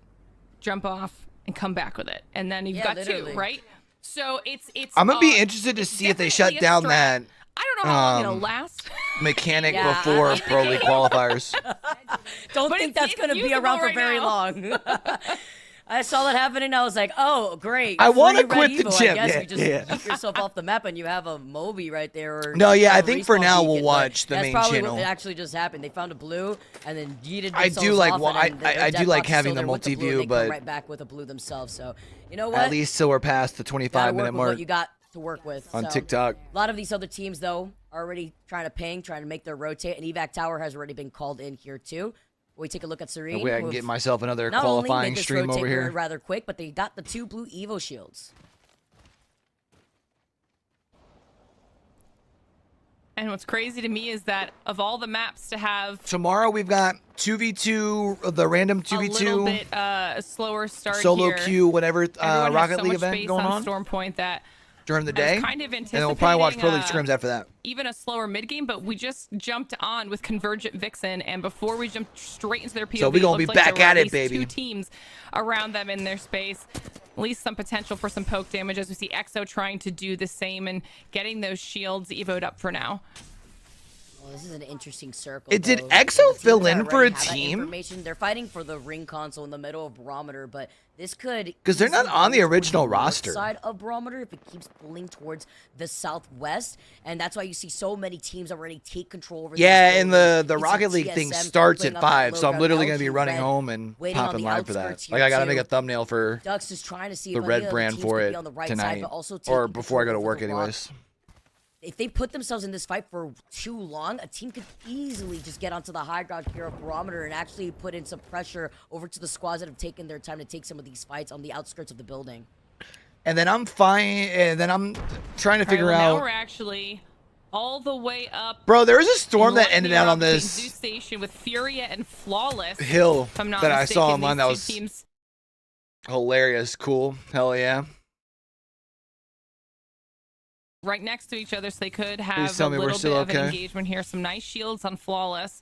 jump off, and come back with it. And then you've got two, right? So it's I'm gonna be interested to see if they shut down that I don't know how long it'll last. Mechanic before Pro League qualifiers. Don't think that's gonna be around for very long. I saw that happening, and I was like, "Oh, great!" I want to quit Evo. the gym. I guess you just keep yourself off the map, and you have a Moby right there. Or no, yeah, I think for now we'll watch the main channel. That's probably what actually just happened. They found a blue, and then yeeted I do like I do like having the multi-view, but right back with a blue themselves. So you know what? At least till we're past the 25-minute mark. What you got to work with on TikTok. A lot of these other teams, though, are already trying to ping, trying to make their rotate, and evac tower has already been called in here too. We take a look at Serene. Wait, I can get myself another qualifying stream over here. Rather quick, but they got the 2 blue Evo shields. And what's crazy to me is that of all the maps to have tomorrow, we've got 2v2, the random 2v2, a little bit slower start solo here. queue, whatever Rocket League event space going on Storm Point that during the day, kind of and then we'll probably watch Pro League scrims after that. Even a slower mid game, but we just jumped on with Convergent Vixen, and before we jumped straight into their POV, so we're gonna be back at it, baby. 2 teams around them in their space. At least some potential for some poke damage as we see EXO trying to do the same and getting those shields evoed up for now. This is an interesting circle. Did though. EXO The teams fill that in for already a have that team? information, they're fighting for the ring console in the middle of Barometer, but this could Because they're not easily on the go towards original north roster. side of Barometer if it keeps pulling towards the southwest, and that's why you see so many teams already take control over. Yeah, these and buildings. the You see Rocket League thing TSM starts playing at on that 5, low so I'm ground, literally going to be LG running Red home and waiting on popping the live for that. outskirts Like, here I got to too. make a thumbnail for Ducks is trying to see the if red any of brand teams for could it be on the right tonight, side, but also or taking before I go to control work over the rock. anyways. If they put themselves in this fight for too long, a team could easily just get onto the high ground here of Barometer and actually put in some pressure over to the squads that have taken their time to take some of these fights on the outskirts of the building. And then I'm fine, and then I'm trying to figure Now out... we're actually all the way up. Bro, there was a storm that North ended near out on between this Zoo Station with Furia and Flawless hill if I'm not that I saw mistaken. online. That These was two teams hilarious. Cool. Hell yeah. right next to each other, so they could have Please tell a me we're little still bit of an okay. engagement here. Some nice shields on Flawless,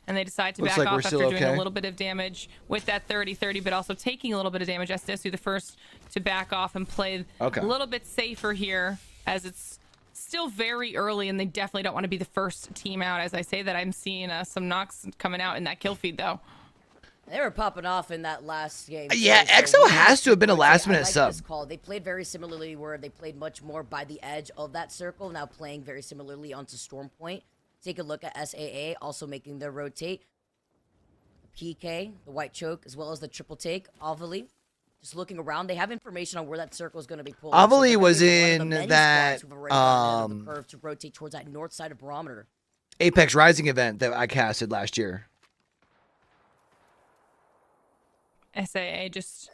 and they decide to Looks back like we're off after still doing okay. a little bit of damage with that 30-30, but also taking a little bit of damage. SDSU the first to back off and play Okay. a little bit safer here, as it's still very early, and they definitely don't want to be the first team out. As I say that, I'm seeing some knocks coming out in that kill feed, though. They were popping off in that last game. Yeah, too, so EXO we has to have been a I last-minute like sub. this call. They played very similarly, where they played much more by the edge of that circle, now playing very similarly onto Storm Point. Take a look at SAA, also making their rotate. PK, the white choke, as well as the triple take. Avali, just looking around. They have information on where that circle is going to be pulled. Avali was one of the in many that, squads who've already gotten ahead of the curve to rotate towards that north side of Barometer. Apex Rising event that I casted last year. SAA just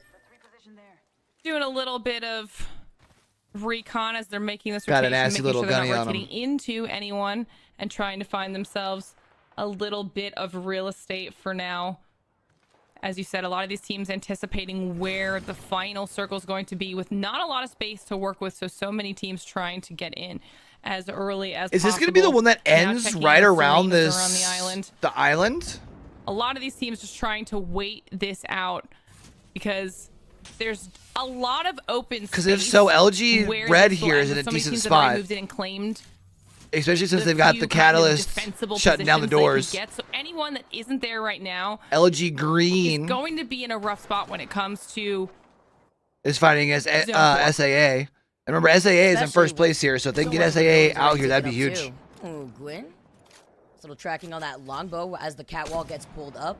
doing a little bit of recon as they're making this Got a rotation, nasty making little sure they're gunny not on 'em. rotating into anyone and trying to find themselves a little bit of real estate for now. As you said, a lot of these teams anticipating where the final circle is going to be with not a lot of space to work with, so many teams trying to get in as early as Is this possible. going to be the one that Now ends checking right the around Serenas this... around the island. The island? A lot of these teams just trying to wait this out because there's a lot of open space. Because if so, LG where Red this will here end is in with a so many decent teams that have already spot. moved in and claimed Especially since the they've got few the kind of catalyst defensible shutting down the positions they could doors. get. So anyone that isn't there right now LG Green is going to be in a rough spot when it comes to is fighting as Zone 4. SAA. And remember, SAA is in Especially first place here, so if they can get SAA out here, that'd be huge. Ooh, Gwyn. Little tracking on that longbow as the catwall gets pulled up.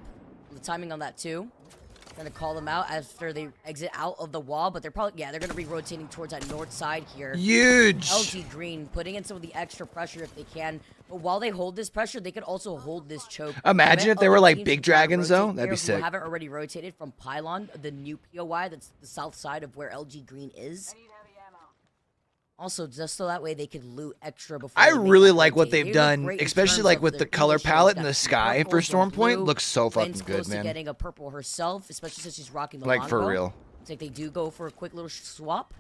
The timing on that too. Gonna call them out after they exit out of the wall, but they're probably, yeah, they're gonna be rotating towards that north side here. Huge. LG Green putting in some of the extra pressure if they can, but while they hold this pressure, they could also hold this choke. Imagine if they were Other like teams big who wanna dragons, though. rotate That'd be there who sick. haven't already rotated from Pylon, the new POI that's the south side of where LG Green is. Also, just so that way they could loot extra before I they make really that like what rotate. they've They look done, great in especially terms like of with their the color initials. palette in Got the some sky purples for and Storm Point. blue. Looks so fucking Lynn's good, close to man. getting a purple herself, especially since she's rocking the Like, for longbow. real. It's like they do go for a quick little swap.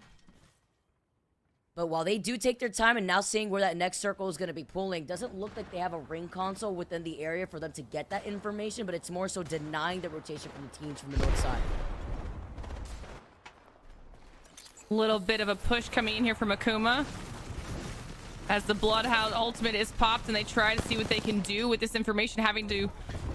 But while they do take their time and now seeing where that next circle is going to be pulling, doesn't look like they have a ring console within the area for them to get that information, but it's more so denying the rotation from the teams from the north side. little bit of a push coming in here from Akuma as the Bloodhound ultimate is popped and they try to see what they can do with this information, having to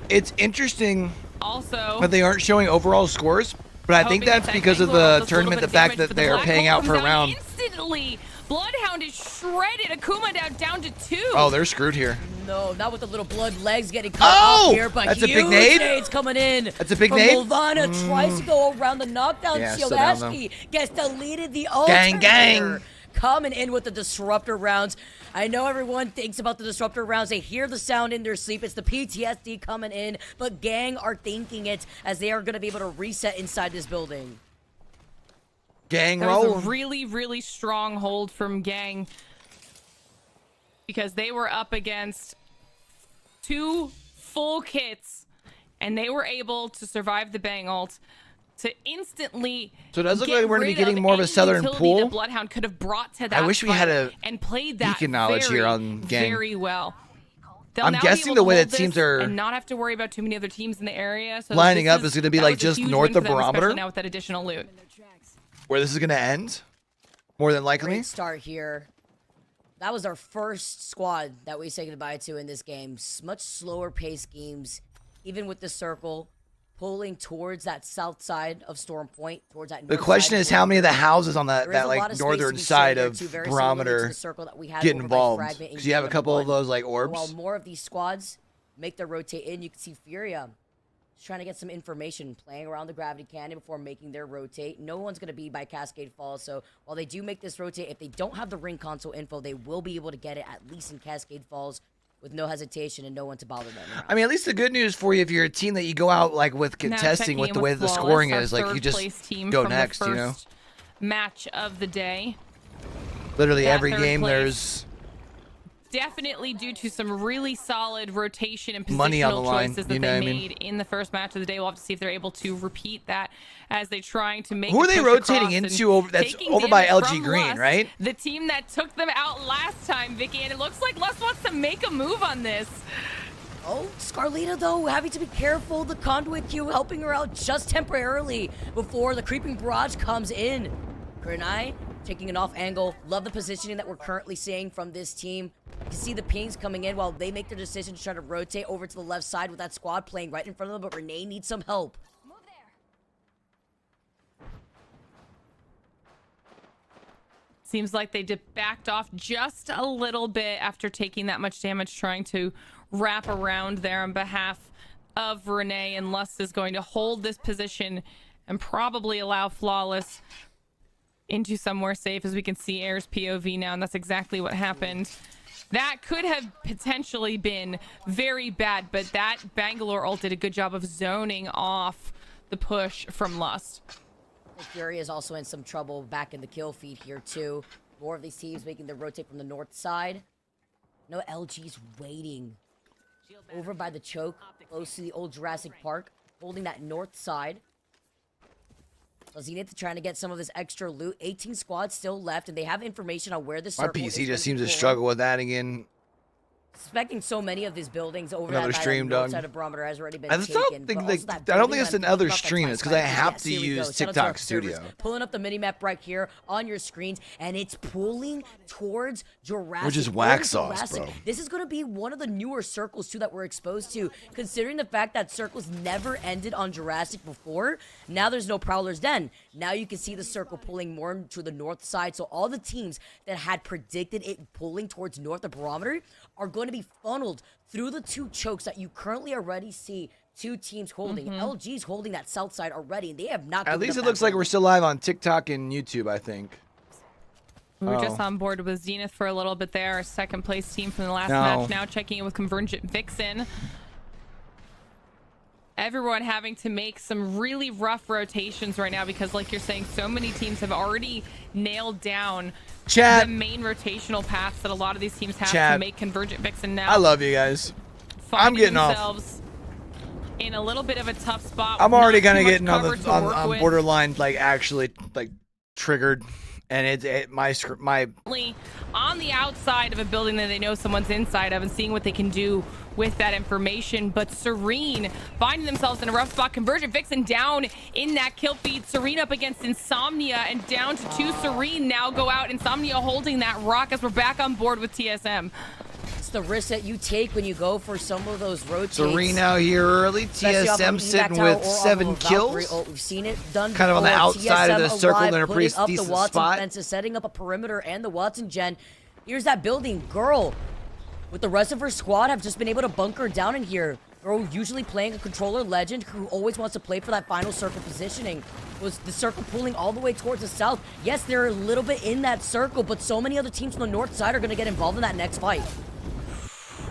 It's interesting also that they aren't showing overall scores, but I think that's because of the tournament, the fact that they are paying out per round. Instantly, Bloodhound is shredded. Akuma down to 2. Oh, they're screwed here. No, not with the little blood legs getting cut Oh! off here, but That's a huge big nade? nades coming in. That's a big from nade? Mulvana tries to go around the knockdown. Yeah, still down, Shieldaski gets deleted the Gang, alternator. gang. Coming in with the disruptor rounds. I know everyone thinks about the disruptor rounds. They hear the sound in their sleep. It's the PTSD coming in, but Gang are thinking it as they are going to be able to reset inside this building. Gang That was roll. a really, really strong hold from Gang because they were up against 2 full kits and they were able to survive the Bang ult to instantly. So it does look get like we're gonna be rid getting more of a any southern utility pool. that Bloodhound could have brought to that. wish we had fight a and played that beacon knowledge very, here on Gang. very well. They'll I'm now be guessing able the to way hold that teams this are and not have to worry about too many other teams in the area. So lining this up is gonna be that like was a just huge north win of for them, especially Barometer. now with that additional loot. Where this is gonna end, more than likely. Great start here. that was our first squad that we say goodbye to in this game. Much slower pace games, even with the circle pulling towards that south side of Storm Point, towards that. The question is how many of the houses on that like northern side of Barometer get involved? Because you have a couple of those like orbs. While more of these squads make their rotate in, you can see Furia trying to get some information, playing around the gravity cannon before making their rotate. No one's going to be by Cascade Falls, so while they do make this rotate, if they don't have the ring console info, they will be able to get it at least in Cascade Falls with no hesitation and no one to bother them around. I mean, at least the good news for you, if you're a team that you go out like with contesting with the way the scoring is, like you just go next, you know? Match of the day. Literally every game there's definitely due to some really solid rotation and money on the positional line, choices that they made in the first match of the day. We'll have to see if they're able to repeat that as they're trying to make. Who are they rotating into over? That's over by LG Green, Lust, right? The team that took them out last time, Vicky, and it looks like Lust wants to make a move on this. Oh, Scarlita, though, having to be careful. The conduit queue helping her out just temporarily before the creeping barrage comes in. Grenai taking an off angle. Love the positioning that we're currently seeing from this team. You can see the pings coming in while they make their decision to try to rotate over to the left side with that squad playing right in front of them, but Renee needs some help. Move there. Seems like they backed off just a little bit after taking that much damage, trying to wrap around there on behalf of Renee, and Lust is going to hold this position and probably allow Flawless into somewhere safe. As we can see Air's POV now, and that's exactly what happened. That could have potentially been very bad, but that Bangalore ult did a good job of zoning off the push from Lust. Fury is also in some trouble back in the kill feed here too. More of these teams making their rotate from the north side. No, LG's waiting over by the choke, close to the old Jurassic Park, holding that north side. So Zenith trying to get some of this extra loot. 18 squads still left, and they have information on where the circle My is. PC just seems to struggle with that again. Expecting so many of these buildings over Another stream, that dog. side of Barometer has already been I taken. don't think it's another stream. It's because I have to use TikTok Studio. Pulling up the minimap right here on your screens, and it's pulling towards Jurassic. Which is wax sauce, bro. This is going to be one of the newer circles, too, that we're exposed to. Considering the fact that circles never ended on Jurassic before, now there's no Prowler's Den. Now you can see the circle pulling more to the north side. So all the teams that had predicted it pulling towards north of Barometer are going to be funneled through the two chokes that you currently already see two teams holding. LG's holding that south side already, and they have not. At least it looks like we're still live on TikTok and YouTube, I think. We were just on board with Zenith for a little bit there. Our second place team from the last match. Now checking in with Convergent Vixen. Everyone having to make some really rough rotations right now because, like you're saying, so many teams have already nailed down the main rotational paths that a lot of these teams have to make Convergent Vixen now. I love you guys. I'm getting off. In a little bit of a tough spot. I'm already gonna get on borderline, like actually like triggered, and my on the outside of a building that they know someone's inside of and seeing what they can do with that information. But Serene finding themselves in a rough spot. Convergent Vixen down in that kill feed. Serene up against Insomnia and down to two. Serene now go out. Insomnia holding that rock as we're back on board with TSM. It's the risk that you take when you go for some of those rotates. Serene out here early. TSM sitting with 7 kills. We've seen it done kind of on the outside TSM of the circle in a pretty up decent the Watson spot. Fences, setting up a perimeter and the Watson gen. Here's that building. Girl, with the rest of her squad, have just been able to bunker down in here. Girl, usually playing a controller legend who always wants to play for that final circle positioning. Was the circle pulling all the way towards the south? Yes, they're a little bit in that circle, but so many other teams from the north side are going to get involved in that next fight.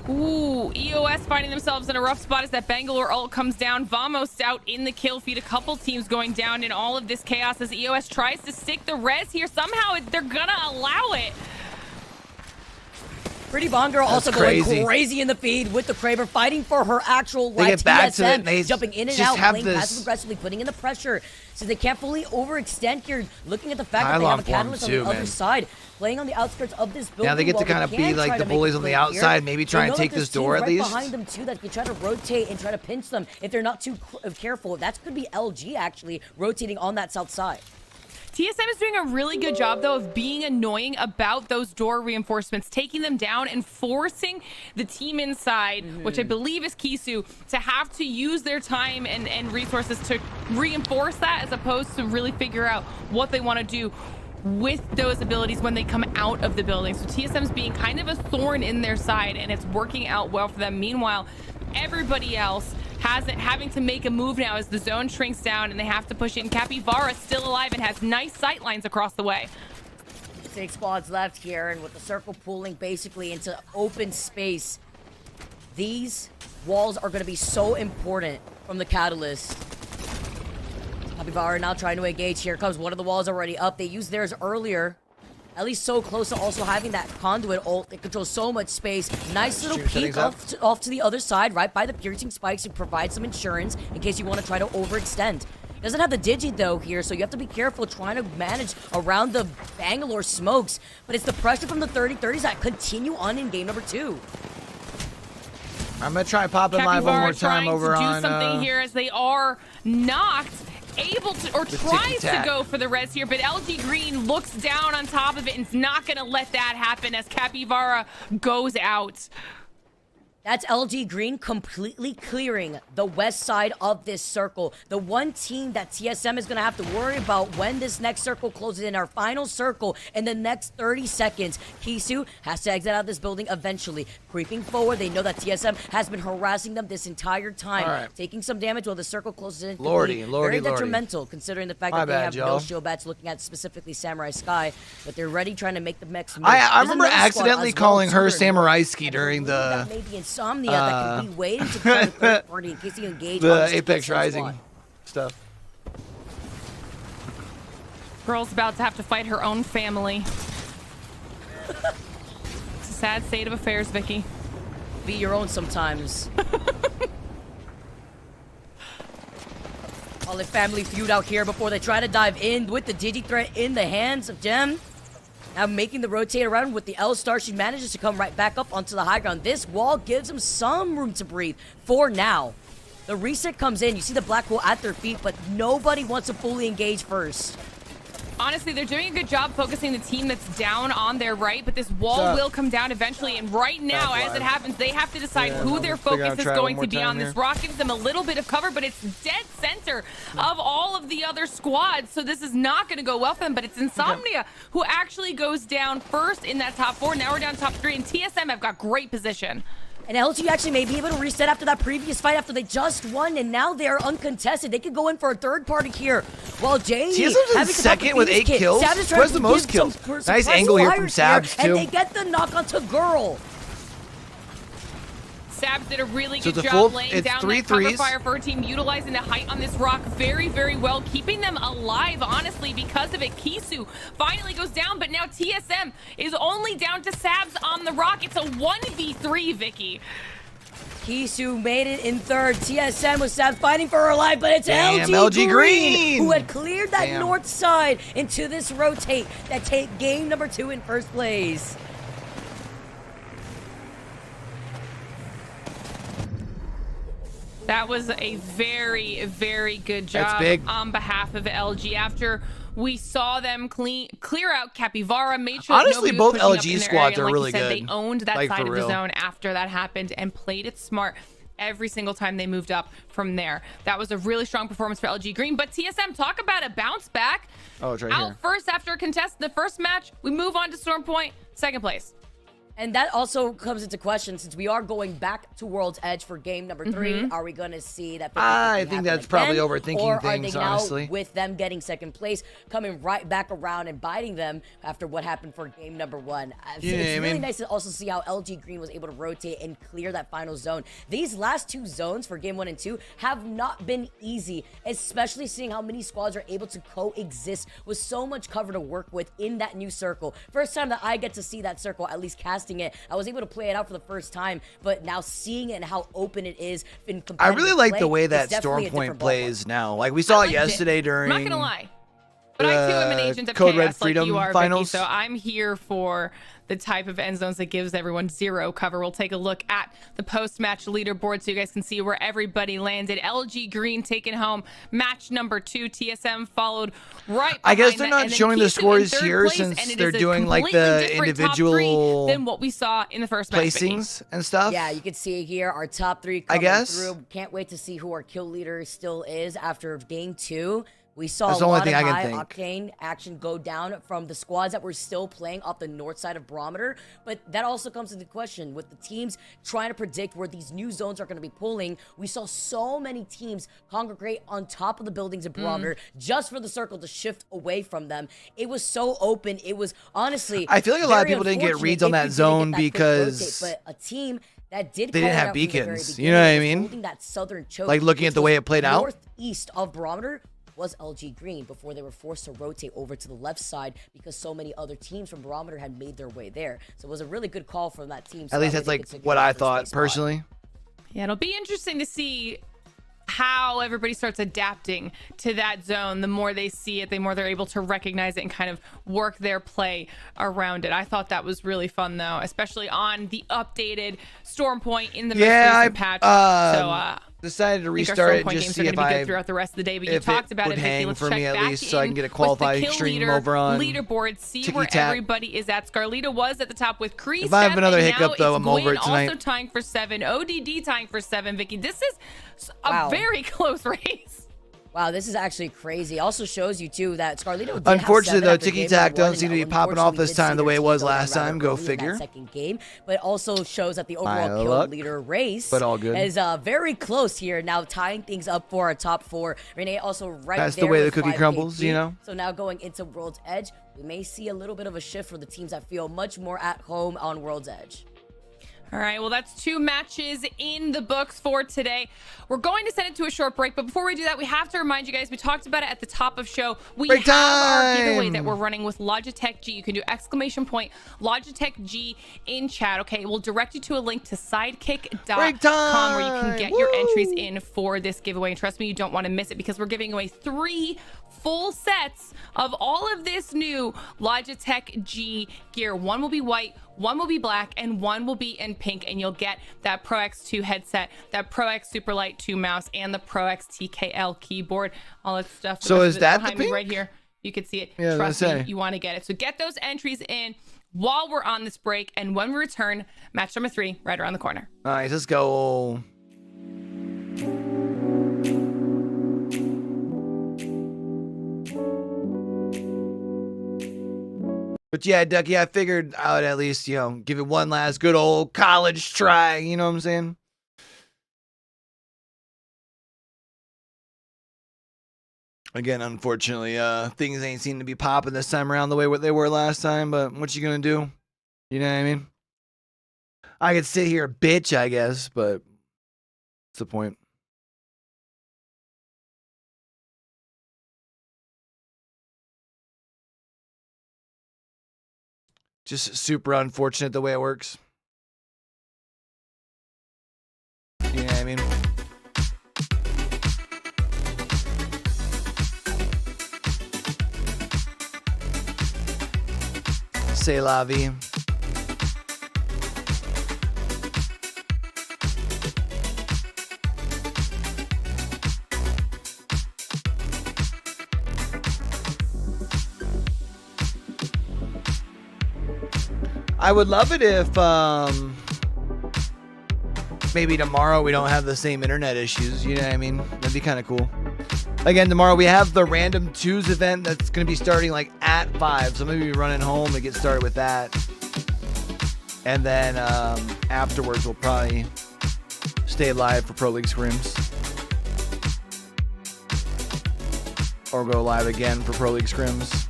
Ooh, EOS finding themselves in a rough spot as that Bangalore ult comes down. Vamos out in the kill feed. A couple teams going down in all of this chaos as EOS tries to stick the res here. Somehow they're gonna allow it. Pretty Bond Girl also going crazy in the feed with the Kraber, fighting for her actual life. They get back to it. They jumping in and out, playing passive aggressively, putting in the pressure. So they can't fully overextend here, looking at the fact that they have a catalyst on the other side. Playing on the outskirts of this building. Now they get to kind of be like the bullies on the outside, maybe try and take this door at least. Behind them too, that can try to rotate and try to pinch them if they're not too careful. That could be LG actually rotating on that south side. TSM is doing a really good job, though, of being annoying about those door reinforcements, taking them down and forcing the team inside, which I believe is Kisu, to have to use their time and resources to reinforce that as opposed to really figure out what they want to do with those abilities when they come out of the building. So TSM's being kind of a thorn in their side, and it's working out well for them. Meanwhile, everybody else having to make a move now as the zone shrinks down and they have to push in. Capybara still alive and has nice sight lines across the way. 6 squads left here, and with the circle pooling basically into open space, these walls are going to be so important from the Catalyst. Capybara now trying to engage. Here comes one of the walls already up. They used theirs earlier. At least so close to also having that conduit ult that controls so much space. Nice little peek off to the other side, right by the piercing spikes to provide some insurance in case you want to try to overextend. Doesn't have the digi though here, so you have to be careful trying to manage around the Bangalore smokes. But it's the pressure from the 30-30s that continue on in game number 2. I'm gonna try popping live one more time over on. Do something here as they are knocked. Able to, or tries to go for the res here, but LG Green looks down on top of it and is not going to let that happen as Capybara goes out. That's LG Green completely clearing the west side of this circle. The one team that TSM is going to have to worry about when this next circle closes in, our final circle in the next 30 seconds. Kisu has to exit out of this building eventually. Creeping forward, they know that TSM has been harassing them this entire time. Taking some damage while the circle closes in. Very detrimental considering the fact that they have no shield bats, looking at specifically Samurai Sky, but they're ready trying to make the next move. I remember accidentally calling her Samurai Ski during the Insomnia that can be waiting to try the third party in case you engage the Apex Rising stuff. Girl's about to have to fight her own family. It's a sad state of affairs, Vicky. Be your own sometimes. Call it family feud out here before they try to dive in with the digi threat in the hands of Gem. Now making the rotate around with the L-Star, she manages to come right back up onto the high ground. This wall gives him some room to breathe for now. The reset comes in. You see the black wall at their feet, but nobody wants to fully engage first. Honestly, they're doing a good job focusing the team that's down on their right, but this wall will come down eventually, and right now, as it happens, they have to decide who their focus is going to be on. This rock gives them a little bit of cover, but it's dead center of all of the other squads, so this is not going to go well for them, but it's Insomnia who actually goes down first in that top 4. Now we're down top 3, and TSM have got great position. And LG actually may be able to reset after that previous fight after they just won, and now they are uncontested. They could go in for a third party here. While Jay having in second with 8 kills. Who has the most kills? Nice angle here from Sabs too. And they get the knock onto Girl. Sabs did a really good job laying down that cover threes. fire for a team, utilizing the height on this rock very, very well, keeping them alive, honestly, because of it. Kisu finally goes down, but now TSM is only down to Sabs on the rock. It's a 1v3, Vicky. Kisu made it in third. TSM was Sabs fighting for her life, but it's LG Green who had cleared that north side into this rotate that take game number 2 in first place. That was a very, very good job on behalf of LG. After we saw them clear out Capybara, made sure honestly both LG squads are really good. They owned that side of the zone after that happened and played it smart every single time they moved up from there. That was a really strong performance for LG Green. But TSM, talk about a bounce back. Oh, it's right out here. First after a contest in the first match. We move on to Storm Point, second place. And that also comes into question since we are going back to World's Edge for game number 3. Are we going to see that? I think that's probably overthinking things, honestly. With them getting second place, coming right back around and biting them after what happened for game number 1. It's really nice to also see how LG Green was able to rotate and clear that final zone. These last 2 zones for game 1 and 2 have not been easy, especially seeing how many squads are able to coexist with so much cover to work with in that new circle. First time that I get to see that circle, at least casting it. I was able to play it out for the first time, but now seeing it and how open it is in I really like the way that Storm Point plays now. Like we saw it yesterday during. I'm not gonna lie, but I too am an agent of Code chaos Red Freedom like you are, finals. Vicky, so I'm here for the type of end zones that gives everyone zero cover. We'll take a look at the post-match leaderboard so you guys can see where everybody landed. LG Green taking home match number 2. TSM followed right I guess behind they're that, not and then showing the Kisu in scores third here place, since and it they're is a doing like completely the different top three individual than what we saw in the first match. Vicky. placings and stuff. Yeah, you can see here our top 3 I coming guess. through. Can't wait to see who our kill leader still is after game 2. We saw That's a the only lot thing of I can high think. octane action go down from the squads that were still playing off the north side of Barometer. But that also comes into question with the teams trying to predict where these new zones are going to be pulling. We saw so many teams congregate on top of the buildings in Barometer just for the circle to shift away from them. It was so open. It was honestly, I feel like a lot of very people didn't get unfortunate reads on if that we didn't zone get that quick because rotate, but a team that did they call didn't it have out from the very beacons. beginning You know what I was mean? holding that southern choke, Like, looking which at the way was it played out? northeast of Barometer was LG Green before they were forced to rotate over to the left side because so many other teams from Barometer had made their way there. So it was a really good call from that team. So At least that that's way they like could secure what the I first thought place spot. personally. Yeah, it'll be interesting to see how everybody starts adapting to that zone. The more they see it, the more they're able to recognize it and kind of work their play around it. I thought that was really fun though, especially on the updated Storm Point in the most recent patch. Decided to I think our restart Storm it Point just games see are if going to be I good throughout the rest of the day, but you if talked it about would it, Vicky. hang Let's for check me at back least so I in can get a with the qualified kill stream leader over on leaderboard, see Tiki where Tac. everybody is at. Scarlita was at the top with Kree. If I have another hiccup, though, I'm over it Also tonight. tying for 7, ODD tying for 7. Vicky, this is a Wow. very close race. Wow, this is actually crazy. Also shows you too that Scarlito did Unfortunately, have 7 though, after Tiki game Tac number 1, doesn't seem to and be popping off unfortunately this we did time see the way their it was team go down last time. rather Go early in that figure. second game, but also shows that the My overall kill luck. leader race But all good. is very close here. Now tying things up for our top 4. Renee also right That's the there way the with cookie 5 crumbles, KP. you know? So now going into World's Edge, we may see a little bit of a shift for the teams that feel much more at home on World's Edge. All right, well, that's 2 matches in the books for today. We're going to send it to a short break, but before we do that, we have to remind you guys, we talked about it at the top of show. We Break have our time! giveaway that we're running with Logitech G. You can do exclamation point Logitech G in chat. Okay, we'll direct you to a link to sidekick.com where you can get your entries in for this giveaway. And trust me, you don't want to miss it because we're giving away 3 full sets of all of this new Logitech G gear. 1 will be white, 1 will be black, and 1 will be in pink, and you'll get that Pro X2 headset, that Pro X Superlight 2 mouse, and the Pro X TKL keyboard, all that stuff. The So rest is of it that the behind me pink? right here? You can see it. Yeah, I was Trust gonna me, say. you want to get it. So get those entries in while we're on this break, and when we return, match number 3 right around the corner. All right, let's go. But yeah, Ducky, I figured I would at least, give it one last good old college try. You know what I'm saying? Again, unfortunately, things ain't seem to be popping this time around the way what they were last time. But what you gonna do? You know what I mean? I could sit here, bitch, I guess, but what's the point? Just super unfortunate the way it works. You know what I mean? C'est la vie. I would love it if maybe tomorrow we don't have the same internet issues. You know what I mean? That'd be kind of cool. Again, tomorrow we have the Random 2s event that's going to be starting like at 5. So maybe we're running home to get started with that. And then afterwards we'll probably stay live for Pro League Scrims. Or go live again for Pro League Scrims.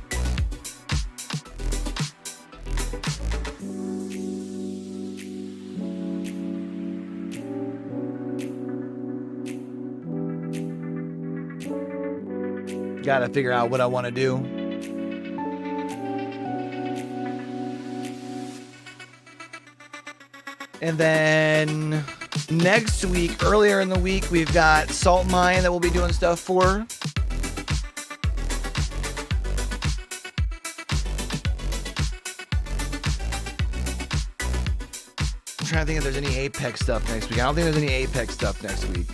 Gotta figure out what I want to do. And then next week, earlier in the week, we've got Salt Mine that we'll be doing stuff for. trying to think if there's any Apex stuff next week. I don't think there's any Apex stuff next week.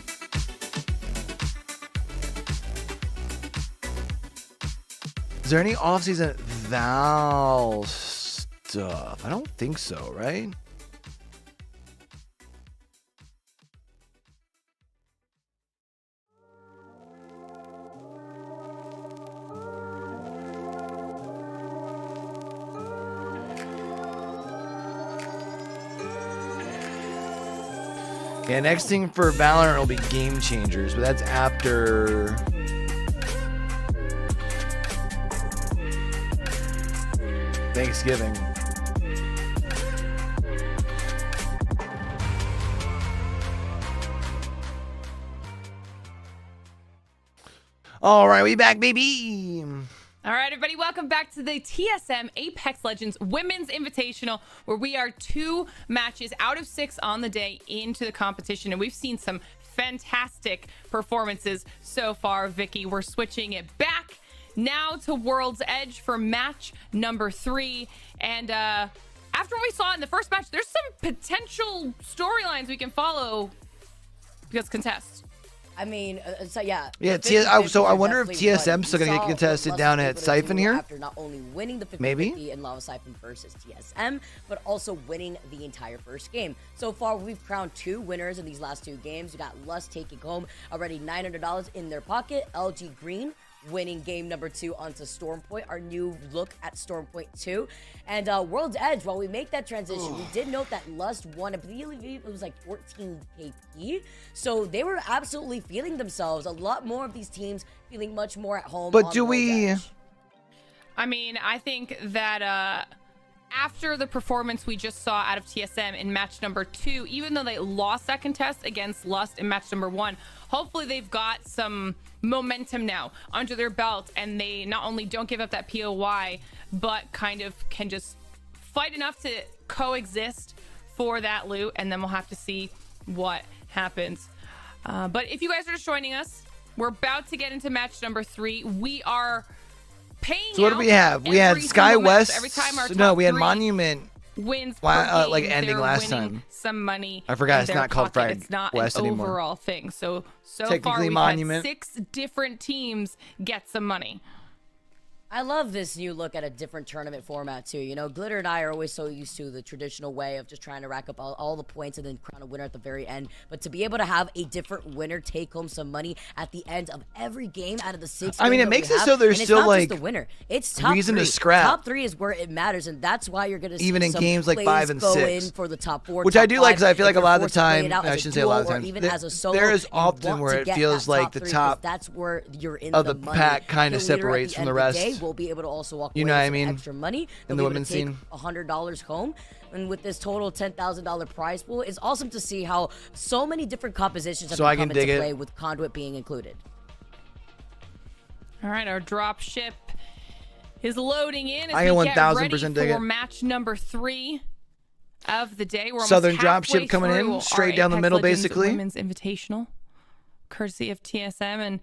Is there any off-season Val stuff? I don't think so, right? Yeah, next thing for Valorant will be Game Changers, but that's after Thanksgiving. All right, we back, baby. All right, everybody, welcome back to the TSM Apex Legends Women's Invitational, where we are 2 matches out of 6 on the day into the competition, and we've seen some fantastic performances so far. Vicky, we're switching it back now to World's Edge for match number 3, and after what we saw in the first match, there's some potential storylines we can follow because contest. I mean, so yeah. Yeah, so I wonder if TSM's still going to get contested down at Siphon here. After not only winning the 50-50 Maybe in Lava Siphon versus TSM, but also winning the entire first game. So far, we've crowned 2 winners in these last 2 games. We got Lust taking home already $900 in their pocket. LG Green winning game number 2 onto Stormpoint, our new look at Stormpoint 2. And World's Edge, while we make that transition, we did note that Lust won, I believe it was like 14 KP. So they were absolutely feeling themselves. A lot more of these teams feeling much more at home. But do we... I mean, I think that after the performance we just saw out of TSM in match number 2, even though they lost that contest against Lust in match number 1, hopefully they've got some momentum now under their belt, and they not only don't give up that POY, but kind of can just fight enough to coexist for that loot, and then we'll have to see what happens. But if you guys are just joining us, we're about to get into match number 3. We are paying. So what do we have? We had Sky West. Every time our no, we had Monument wins like ending last time. Some money. I forgot it's not called Frag It's not West an anymore. Overall thing. So Technically far we've Monument. had 6 different teams get some money. I love this new look at a different tournament format too. You know, Glitter and I are always so used to the traditional way of just trying to rack up all the points and then crown a winner at the very end. But to be able to have a different winner take home some money at the end of every game out of the 6 I mean, it makes it so there's still like the winner. It's top reason 3. to scrap. Top 3 is where it matters, and that's why you're gonna see even in some games like 5 and go 6 in for the top 4, which top I do like, because I feel like a lot of the time, I shouldn't say a lot of times, there is often where it feels like the top that's where you're in of the money. pack kind of The leader separates at from the end of rest. day will be able to also walk You away know what with I mean? some extra money. In the women's scene. $100 home. And with this total $10,000 prize pool, it's awesome to see how so many different compositions have come into play with Conduit being included. All right, our drop ship is loading in as I we get get ready 1000% dig for it. match number 3 of the day. We're Southern almost drop halfway ship coming in, through straight our down the Apex middle, Legends basically. Women's Invitational, courtesy of TSM, and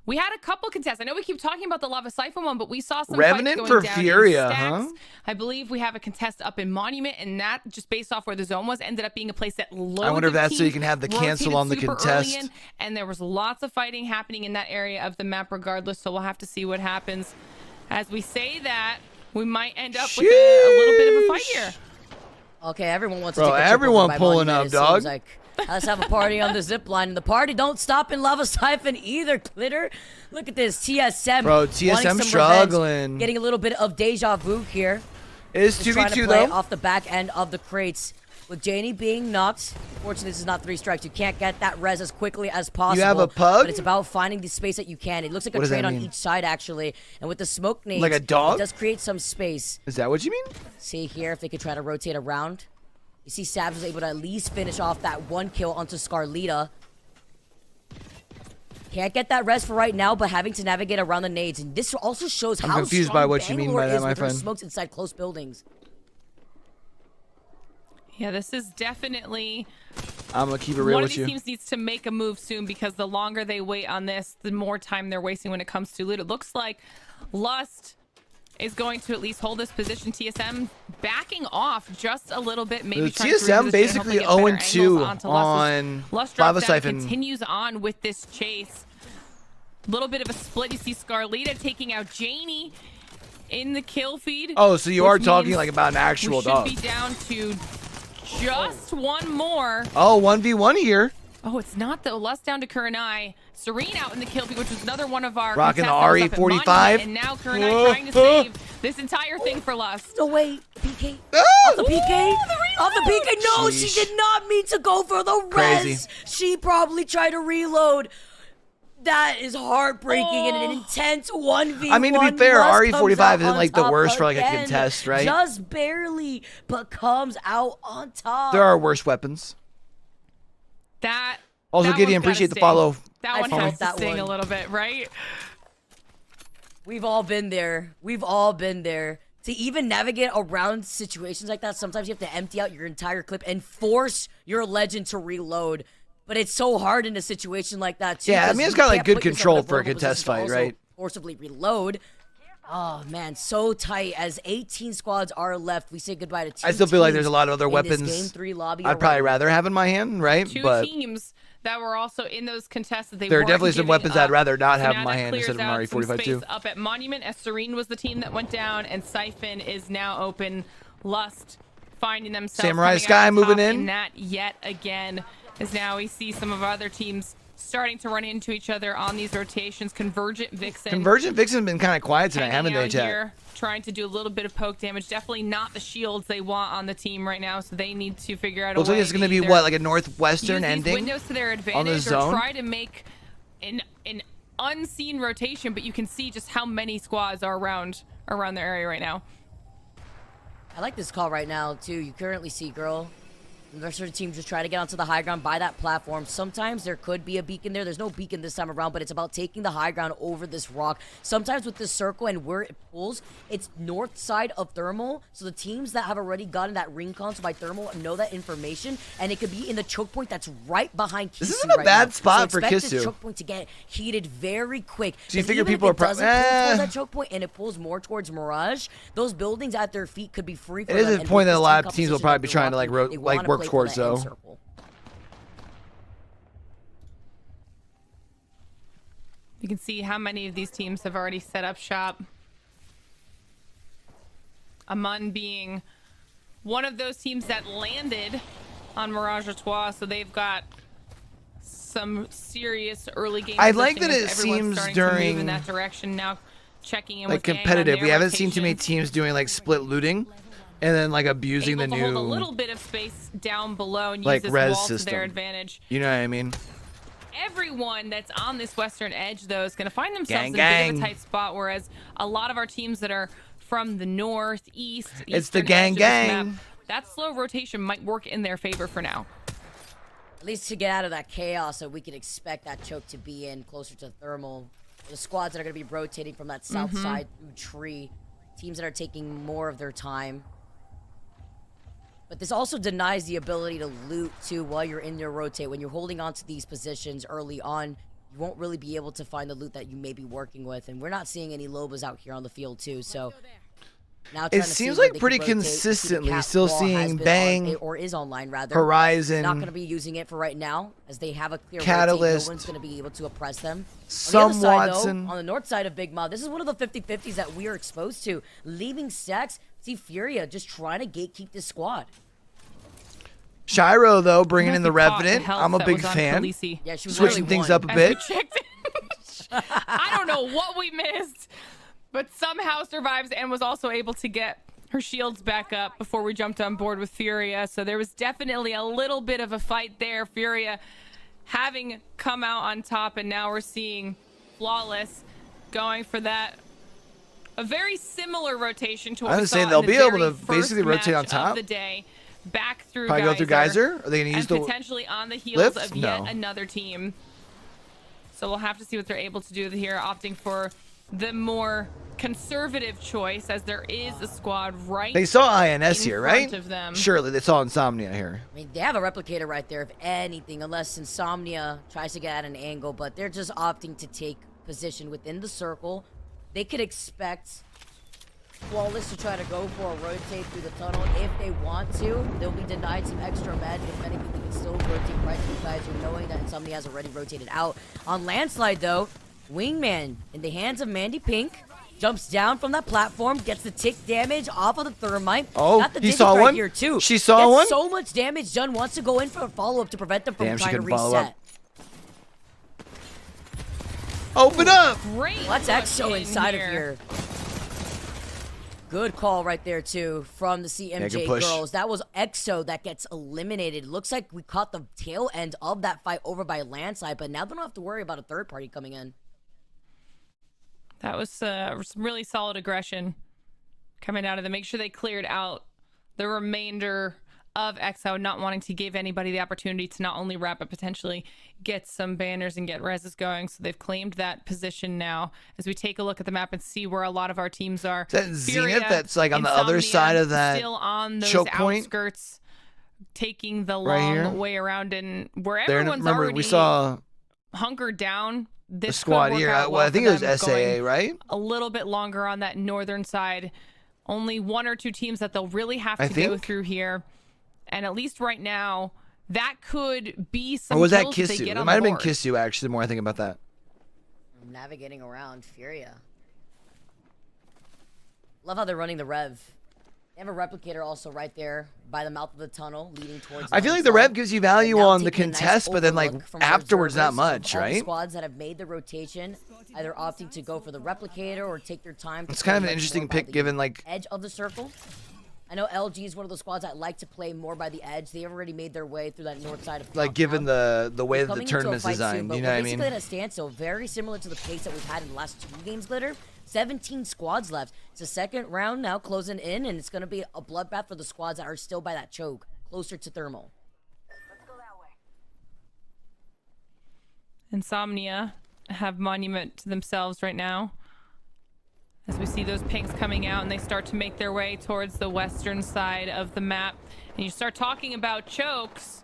we had a couple contests. I know we keep talking about the Lava Siphon one, but we saw some Revenant fights going for down in Furia, stacks. huh? I believe we have a contest up in Monument, and that, just based off where the zone was, ended up being a place that loads I wonder if of that's so you teams can have the rotated cancel on the super early contest. in, and there was lots of fighting happening in that area of the map regardless, so we'll have to see what happens. As we say that, we might end up with a little bit of a fight here. Okay, everyone wants Bro, to take a trip everyone over by pulling Monument, up, it dog. seems like. Let's have a party on the zip line, and the party don't stop in Lava Siphon either. Glitter, look at this TSM. Bro, TSM struggling. Getting a little bit of deja vu here. It is Just trying to 2v2 play though. off the back end of the crates. With Janie being knocked, unfortunately this is not 3 strikes. You can't get that res as quickly as possible. You have a pug? But it's about finding the space that you can. It looks like What a does that train on mean? each side actually. And with the smoke nades, Like a dog? it does create some space. Is that what you mean? See here if they could try to rotate around. You see Sabs was able to at least finish off that 1 kill onto Scarlita. Can't get that res for right now, but having to navigate around the nades. And this also shows how confused strong by what you mean Bangalore by that, is my with her friend. smokes inside close buildings. Yeah, this is definitely I'm gonna keep it real one of with these you. teams needs to make a move soon, because the longer they wait on this, the more time they're wasting when it comes to loot. It looks like Lust is going to at least hold this position. TSM backing off just a little bit. Maybe TSM basically 0-2 on Lava Siphon. Continues on with this chase. Little bit of a split. You see Scarlita taking out Janie in the kill feed. Oh, so you are talking like about an actual dog. We should be down to just one more. Oh, 1v1 here. Oh, it's not though. Lust down to Kurenai. Serene out in the kill feed, which was another one of our rocking the RE45. And now Kurenai trying to save this entire thing for Lust. No, wait. PK. Oh! Off the PK? Off the PK? No, Sheesh. she did not mean to go for the res. Crazy. She probably tried to reload. That is heartbreaking and an intense 1v1. I mean, to be fair, Lust RE45 comes isn't out like the on worst top for like a again. contest, right? Just barely, but comes out on top. There are worse weapons. That Also, that Gideon, one's gotta appreciate the sting. follow. That I one felt has to that sting a one. little bit, right? We've all been there. We've all been there. To even navigate around situations like that, sometimes you have to empty out your entire clip and force your legend to reload. But it's so hard in a situation like that, too. Yeah, I 'cause mean, it's you got, like, can't good put yourself control in a for a vulnerable contest position to fight, also right? Forcibly reload. Oh, man, so tight. As 18 squads are left, we say goodbye to two I still feel like there's a teams lot of other in weapons this Game 3 lobby I'd probably already. rather have in my hand, right? Two But teams that were also in those contests that they there are weren't definitely some giving weapons up. I'd rather not have So in now my that hand clears instead of an out some RE45 space too. up at Monument, as Serene was the team that went down, and Siphon is now open. Lust finding themselves Samurai coming Sky out on moving top in. that yet again, as now we see some of our other teams starting to run into each other on these rotations. Convergent Vixen. Convergent Vixen's been kind of quiet tonight, haven't hanging they, out chat? here, trying to do a little bit of poke damage. Definitely not the shields they want on the team right now, so they need to figure out Looks a way like it's going to be either what, like a northwestern use these ending? windows to their on the advantage, or zone? try to make an unseen rotation, but you can see just how many squads are around their area right now. I like this call right now, too. You currently see Girl. The rest of the team just try to get onto the high ground by that platform. Sometimes there could be a beacon there. There's no beacon this time around, but it's about taking the high ground over this rock. Sometimes with this circle and where it pulls, it's north side of Thermal. So the teams that have already gotten that ring console by Thermal know that information, and it could be in the choke point that's right behind Kisu. This isn't a right bad now. spot so for expect this Kisu. choke point to get heated very quick. So you 'Cause figure even people if it are doesn't pull towards that choke point and it pulls more towards Mirage, those buildings at their feet could be free for It is them. a And point with that a this lot team of teams will composition probably that be they're trying to rocking, they wanna work play for towards, that end though. circle. You can see how many of these teams have already set up shop. Amun being one of those teams that landed on Mirage Trois, so they've got some serious early game. I like positioning that as it everyone's seems starting to move during, in that direction now, checking in like with Gang on competitive. their We haven't seen too many rotations. teams doing like split looting and then like abusing Able the to hold a new, little bit of space down below and like, use this res wall to system. their advantage. you know what I mean? Everyone that's on this western edge, though, is going to find themselves Gang, in a bit of gang. a tight spot, whereas a lot of our teams that are from the north, east, It's the eastern gang, edge of this gang. map, that slow rotation might work in their favor for now. At least to get out of that chaos, so we can expect that choke to be in closer to Thermal. The squads that are going to be rotating from that south side through tree. Teams that are taking more of their time. But this also denies the ability to loot, too, while you're in your rotate. When you're holding on to these positions early on, you won't really be able to find the loot that you may be working with. And we're not seeing any Lobas out here on the field, too, so... Now It trying to see seems where like they pretty can rotate. You see the consistently cat still wall has seeing been Bang, on, or is online, rather. Horizon, Not going to be using it for right now, as they have a clear Catalyst, rotate. No one's going to be able to oppress them. some On the other side, Watson. though, on the north side of Big Mouth, this is one of the 50-50s that we are exposed to. Leaving stacks, see Furia just trying to gatekeep this squad. Shiro, though, bringing in the Must have caught Revenant. health I'm a that big was on fan. Khaleesi. Yeah, she was Switching really things one. up a As we bit. checked in. I don't know what we missed, but somehow survives and was also able to get her shields back up before we jumped on board with Furia. So there was definitely a little bit of a fight there. Furia having come out on top, and now we're seeing Flawless going for that. A very similar rotation to what I we was saw saying they'll in the be able very to first basically rotate on match top. of the day. Back through Probably go through Geyser? Are they going to use and the potentially on the heels lift? of yet No. another team. So we'll have to see what they're able to do here, opting for the more conservative choice, as there is a squad right. They saw INS in here, front right? of them. Surely they saw Insomnia here. I mean, they have a replicator right there, if anything, unless Insomnia tries to get at an angle, but they're just opting to take position within the circle. They could expect flawless to try to go for a rotate through the tunnel if they want to. They'll be denied some extra med. If anything, they can still rotate right through guys, knowing that Insomnia has already rotated out. On Landslide, though, Wingman in the hands of Mandy Pink. Jumps down from that platform, gets the tick damage off of the thermite. Oh, Got the he digits saw right one? here too. She saw Gets one? so much damage done, wants to go in for a follow-up to prevent them from Damn, she trying to couldn't follow up. reset. Open up! Great. What's push EXO in inside here. of here? Good call right there too from the CMJ push. girls. That was EXO that gets eliminated. Looks like we caught the tail end of that fight over by Landslide, but now they don't have to worry about a third party coming in. That was some really solid aggression coming out of them. Make sure they cleared out the remainder of EXO, not wanting to give anybody the opportunity to not only wrap but potentially get some banners and get reses going. So they've claimed that position now. As we take a look at the map and see where a lot of our teams are. Is that Furia, Zenith that's like on the other Insomnia, side of that still on those choke point? outskirts, taking the Right here? long way around, and where There, everyone's remember, already we saw hunkered down. the This squad could work here. out Well, I well think for it was them, going SAA, right? a little bit longer on that northern side. Only one or two teams that they'll really have I to go think. through here. And at least right now, that could be some Or was that kills they Kisu? get It on might the have been board. Kisu, actually, the more I think about that. Navigating around Furia. Love how they're running the Rev. They have a replicator also right there by the mouth of the tunnel leading towards. I feel like the Rev gives you value Now on the taking a nice contest, but then like overlook from afterwards, not observers much, of all the right? Squads that have made the rotation, either opting to go for the replicator or take their time. It's to kind of play an much interesting more by pick the given like edge of the circle. I know LG is one of those squads that like to play more by the edge. They've already made their way through that north side of like given the way that the coming into a tournament's fight soon, designed. but You know we're what I mean? basically at a standstill, very similar to the pace that we've had in the last 2 games, Glitter. 17 squads left. It's the second round now closing in, and it's going to be a bloodbath for the squads that are still by that choke, closer to thermal. Insomnia have monument to themselves right now. As we see those pinks coming out and they start to make their way towards the western side of the map. And you start talking about chokes.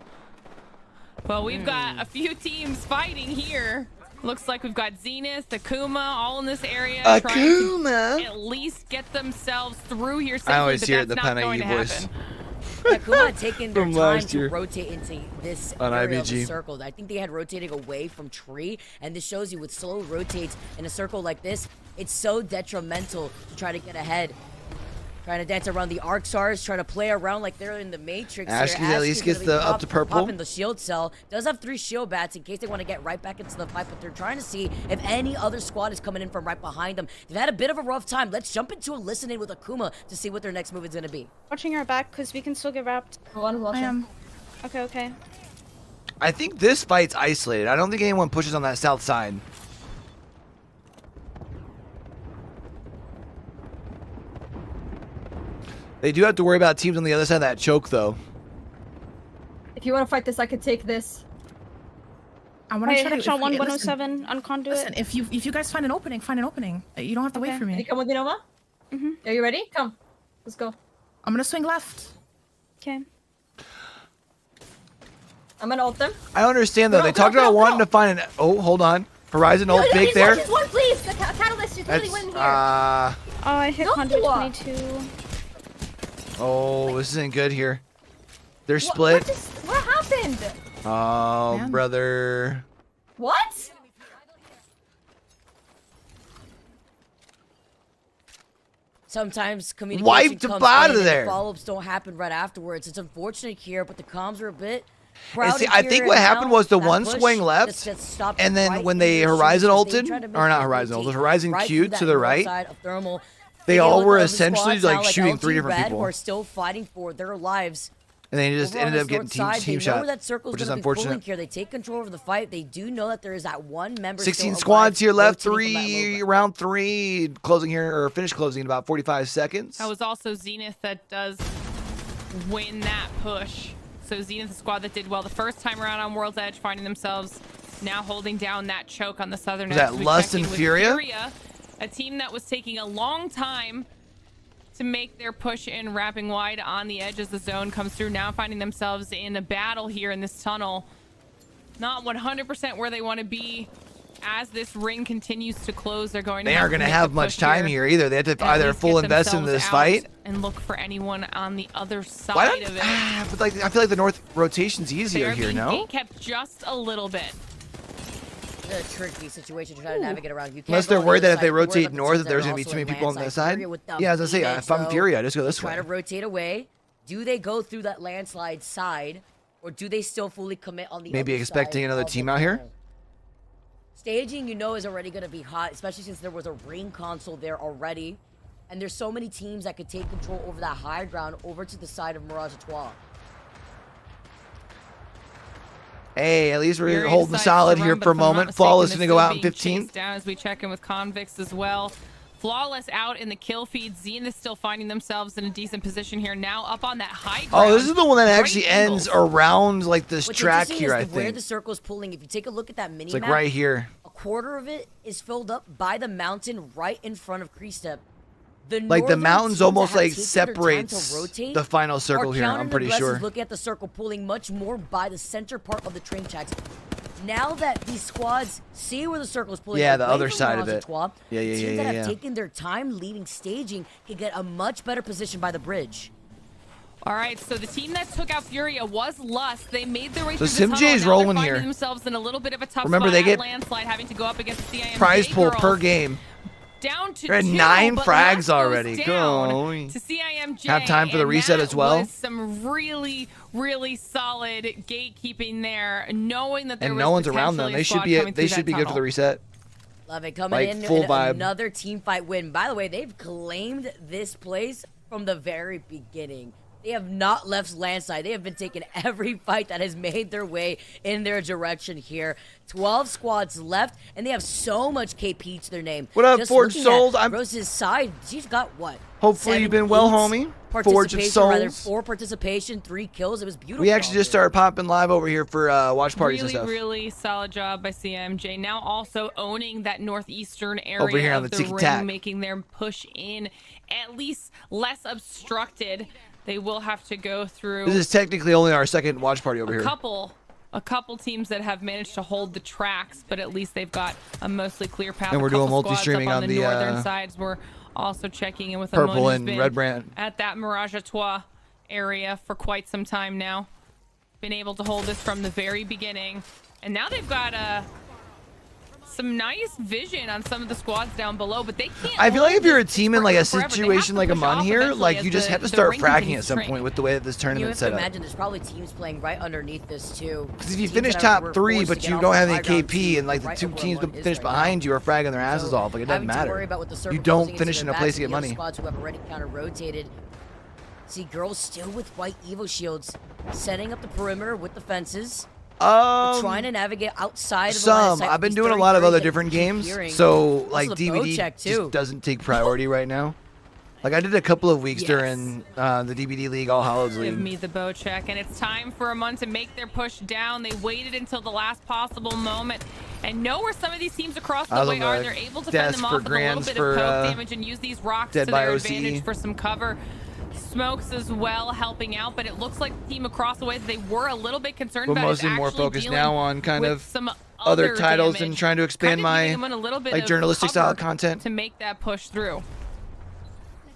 Well, we've got a few teams fighting here. Looks like we've got Zenith, Akuma, all in this area. Trying to at least get themselves through here safely, I always but hear that's the not Panay voice. Akuma taking their From time last to year. rotate into this On area of IBG. the circle. I think they had rotating away from tree, and this shows you with slow rotates in a circle like this, it's so detrimental to try to get ahead. Trying to dance around the arc stars, trying to play around like they're in the Matrix. Ashkeys here. at least Ashkeys gets gonna be the up to purple. popping the shield cell. Does have 3 shield bats in case they want to get right back into the fight, but they're trying to see if any other squad is coming in from right behind them. They've had a bit of a rough time. Let's jump into a listen-in with Akuma to see what their next move is going to be. Watching our back because we can still get wrapped. I am. Okay, okay. I think this fight's isolated. I don't think anyone pushes on that south side. They do have to worry about teams on the other side of that choke, though. If you want to fight this, I could take this. I want to Hey, try to headshot 107 107 on conduit. Listen, if you guys find an opening, find an opening. You don't have to wait Okay. for Can you me. come with me, Nova? Are you ready? Come. Let's go. I'm gonna swing left. Okay. I'm gonna ult them. I understand, though. Go, They go, talked go, about go. wanting to find an... Oh, hold on. Horizon ult big Just there. one, please. The catalyst is That's... literally win here. Oh, I hit No. conduit 22. Oh, this isn't good here. They're What split. what happened? Oh, Man. brother. What? Sometimes communication Wiped comes up out in of and there. follow-ups don't happen right afterwards. It's unfortunate here, but the comms are a bit And crowded see, I here, think and what now happened was the that one push swing left, just gets stopped and then right when in they their Horizon shoes as ulted, try to make or not the Horizon rotate ulted, Horizon right Q'd through to that the north right. side of Thermal. They Taking a all look were at other essentially, squads like, now, shooting LG 3 different Red, people. who are still fighting for their lives. And they just Over on ended this up getting north side, team they know shot, where that circle's which is gonna be pulling unfortunate. here. They take control over the fight. They do know that there is that one member. 16 still squads alive, here left, rotating from that 3, low round 3, closing here, or finish closing in about 45 seconds. That was also Zenith that does win that push. So Zenith, the squad that did well the first time around on World's Edge, finding themselves now holding down that choke on the southern Was edge. that We Lust checked in and with Furia? A team that was taking a long time to make their push in, wrapping wide on the edge as the zone comes through, now finding themselves in a battle here in this tunnel. Not 100% where they want to be. as this ring continues to close, they're going to They aren't going to have much time here either. They have to at either least full get invest in themselves this out fight. and look for anyone on the other side Why don't, of it. but like I feel like the north rotation's They easier are here, being no? gate kept just a little bit. It's a tricky situation to try to navigate around. You can't Unless go they're on the worried other that if they side. You're worried rotate about the north, teams that there's are going to be also too many in people on that landslide. side. Fury with the Yeah, as I say, behemoth, if I'm though, Fury, I just go this try way. to rotate away. Do they go through that landslide side, or do they still fully commit on the Maybe other expecting side another of the team out here? tunnel? Staging, you know, is already going to be hot, especially since there was a ring console there already. And there's so many teams that could take control over that high ground over to the side of Mirage Etoile. Hey, at least we're Fury holding decides solid to here run, but for a if I'm not moment. mistaken, Flawless they're going to go still out in being 15th. chased down as we check in with Convicts as well. Flawless out in the kill feed. Zenith still finding themselves in a decent position here. Now up on that high ground. Oh, this is the one that Great actually ends angles. around like this What's track interesting here, is I where think. the circle's pulling. If you take a look at that mini It's like map, right here. a quarter of it is filled up by the mountain right in front of Creastep. The Like the northern mountains teams almost that have like taken their time to separates rotate the final circle are here, counting I'm the pretty blessings, sure. Looking at the circle pulling much more by the center part of the train tracks. Now that these squads see where the circle is pulling, Yeah, the away other from side of Mirage it. Etoile, Yeah, yeah, teams yeah, that yeah, have yeah. taken their time leading staging can get a much better position by the bridge. All right, so the team that took out Furia was Lust. They made their way So through the SimJ tunnel. is Now they're rolling finding here. themselves in a little bit of a tough Remember, spot they at get landslide, having to go up against the CIMJ Prize pool girls. per game. Down to They're at 2, 9 but frags Lust already. goes down Go. to CIMJ. Have time for the and reset that as well. was some really, really solid gatekeeping there, knowing that there And was no one's around them. potentially a They should squad be coming they through should that be good for tunnel. the reset. Love it. Coming Like, in full and vibe. another team fight win. By the way, they've claimed this place from the very beginning. They have not left landside. They have been taking every fight that has made their way in their direction here. 12 squads left, and they have so much KP to their name. What up, Just Forge looking at Souls? I'm- Rose's side, she's got what? Hopefully you've been well, 8 homie. Forge of participation, rather, Souls. 4 participation, 3 kills. It was beautiful. We actually out just here. started popping live over here for watch parties Really, and stuff. really solid job by CMJ. Now also owning that northeastern area Over here on of the the Tiki ring, Tac. making their push in at least less obstructed. They will have to go through This is technically only our second watch party over a here. couple teams that have managed to hold the tracks, but at least they've got a mostly clear path. And we're A couple doing squads multi-streaming up on on the the, northern sides. We're also checking in with purple Amon, who's and been red brand. at that Mirage Etoile area for quite some time now. Been able to hold this from the very beginning, and now they've got some nice vision on some of the squads down below, but they can't. I feel like hold if you're a this team in like a forever. They have situation to like push Amon off here, eventually like as you just have to the start ring fracking continues at to some shrink. point with the way that this You tournament's have set to up. imagine there's probably teams playing right underneath this too. Because if you Teams finish that top were 3, forced to but get you off don't the have high any ground KP, to and like the right 2 where teams one that is finish right now. behind you are fragging their asses So, off, like it doesn't having to worry matter. about what the circle You don't closing into finish their in a backs place to and get the other money. Squads who have already counter rotated. See girls still with white Evo shields, setting up the perimeter with the fences. Trying to navigate outside of the line of Some. sight I've with been these doing a 30 lot of other that different keep games, hearing. so Also like the bow DVD check, too. just doesn't take priority right now. Like I did a couple of weeks during the DVD League, All Hallows Give League. me the bow check, and it's time for Amon to make their push down. They waited until the last possible moment and know where some of these teams across I the was way on are. the They're able to desk fend them for off with a little Grands bit for, of poke damage and use these rocks Dead to by their OC. advantage for some cover. Smokes as well helping out, but it looks like the team across the way they were a little bit concerned We're about mostly is more actually focused dealing now on kind with of some other titles damage, and trying to expand kind of my giving them a little bit like of journalistic style cover content. to make that push through.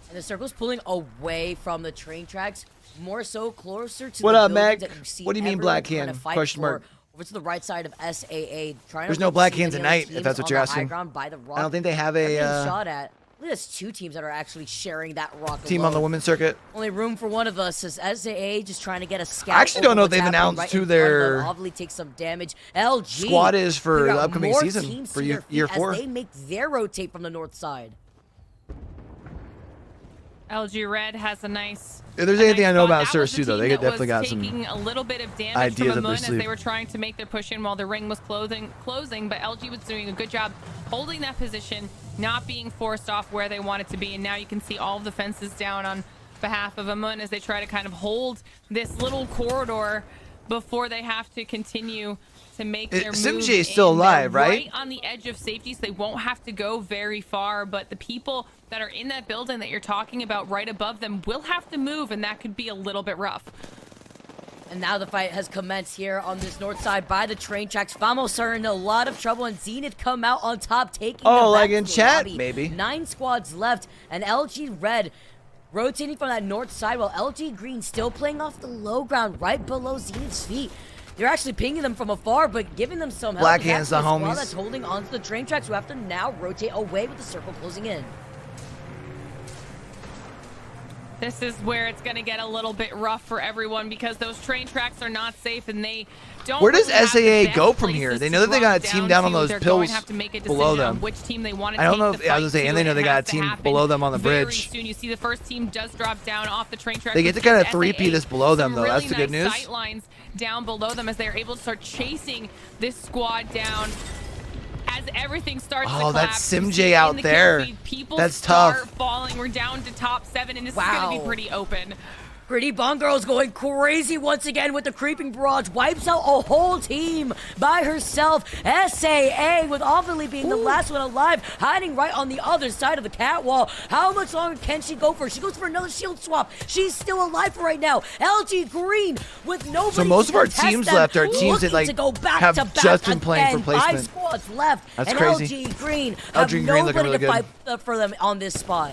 And the circle's pulling away from the train tracks, more so closer to What the up, buildings Mac? that you see What do you mean everyone black trying to hand? fight Question for. mark. Over to the right side of SAA. Trying There's to no look black to see hands any tonight, other if that's teams what you're on the high asking. ground by the rock. I don't think they have They're being a shot at. Look at this, 2 teams that are actually sharing that rock team alone. on the women's circuit. Only room for one of us is SAA just trying to get a scout. I actually don't over know if what's they've happening announced right who in front of them. their Obviously take some damage. LG squad is for figure the out upcoming more season teams for to year their feet 4. as they make their rotate from the north side. LG Red has a nice. If there's a anything nice I know spot. about That Source was the too, though, team they that definitely was got some taking a little bit of damage ideas from up their Amon as sleeve. they were trying to make their push in while the ring was closing. But LG was doing a good job holding that position, not being forced off where they wanted to be. And now you can see all of the fences down on behalf of Amon as they try to kind of hold this little corridor before they have to continue to make their move. SimJ is still in. They're alive, right? Right on the edge of safety, so they won't have to go very far. But the people that are in that building that you're talking about right above them will have to move, and that could be a little bit rough. And now the fight has commenced here on this north side by the train tracks. Famos are in a lot of trouble, and Zenith come out on top, taking them back like in to the chat, lobby. maybe. 9 squads left, and LG Red rotating from that north side, while LG Green still playing off the low ground right below Zenith's feet. They're actually pinging them from afar, but giving them some help. Black hands the homies. That's holding onto the train tracks, who have to now rotate away with the circle closing in. This is where it's going to get a little bit rough for everyone because those train tracks are not safe and they don't. Where does really have the SAA best go from places here? They to know that they got a drop team down on to. those They're pills going to have to make a below decision on them. which team they want to I don't take know the if I was fight saying to, they know and they it got a has to team happen below them on the very bridge. soon. You see the first team does drop down off the train track. They get to kind of 3P this below them, though. Really That's the good nice news. sight lines down below them as they're able to start chasing this squad down. As everything starts to collapse, that's Simj out there. People that's start tough. falling. We're down to top 7, and this is going to be pretty open. Pretty Bond Girl's going crazy once again with the creeping barrage. Wipes out a whole team by herself. SAA with Obviously being the last one alive, hiding right on the other side of the catwall. How much longer can she go for? She goes for another shield swap. She's still alive for right now. LG Green with nobody. So most of our contest teams them, left are teams that looking to go back have to back just been playing for again. placement. 5 squads left. That's and crazy. LG Green have LG Green looking nobody really to good. fight for them on this spot.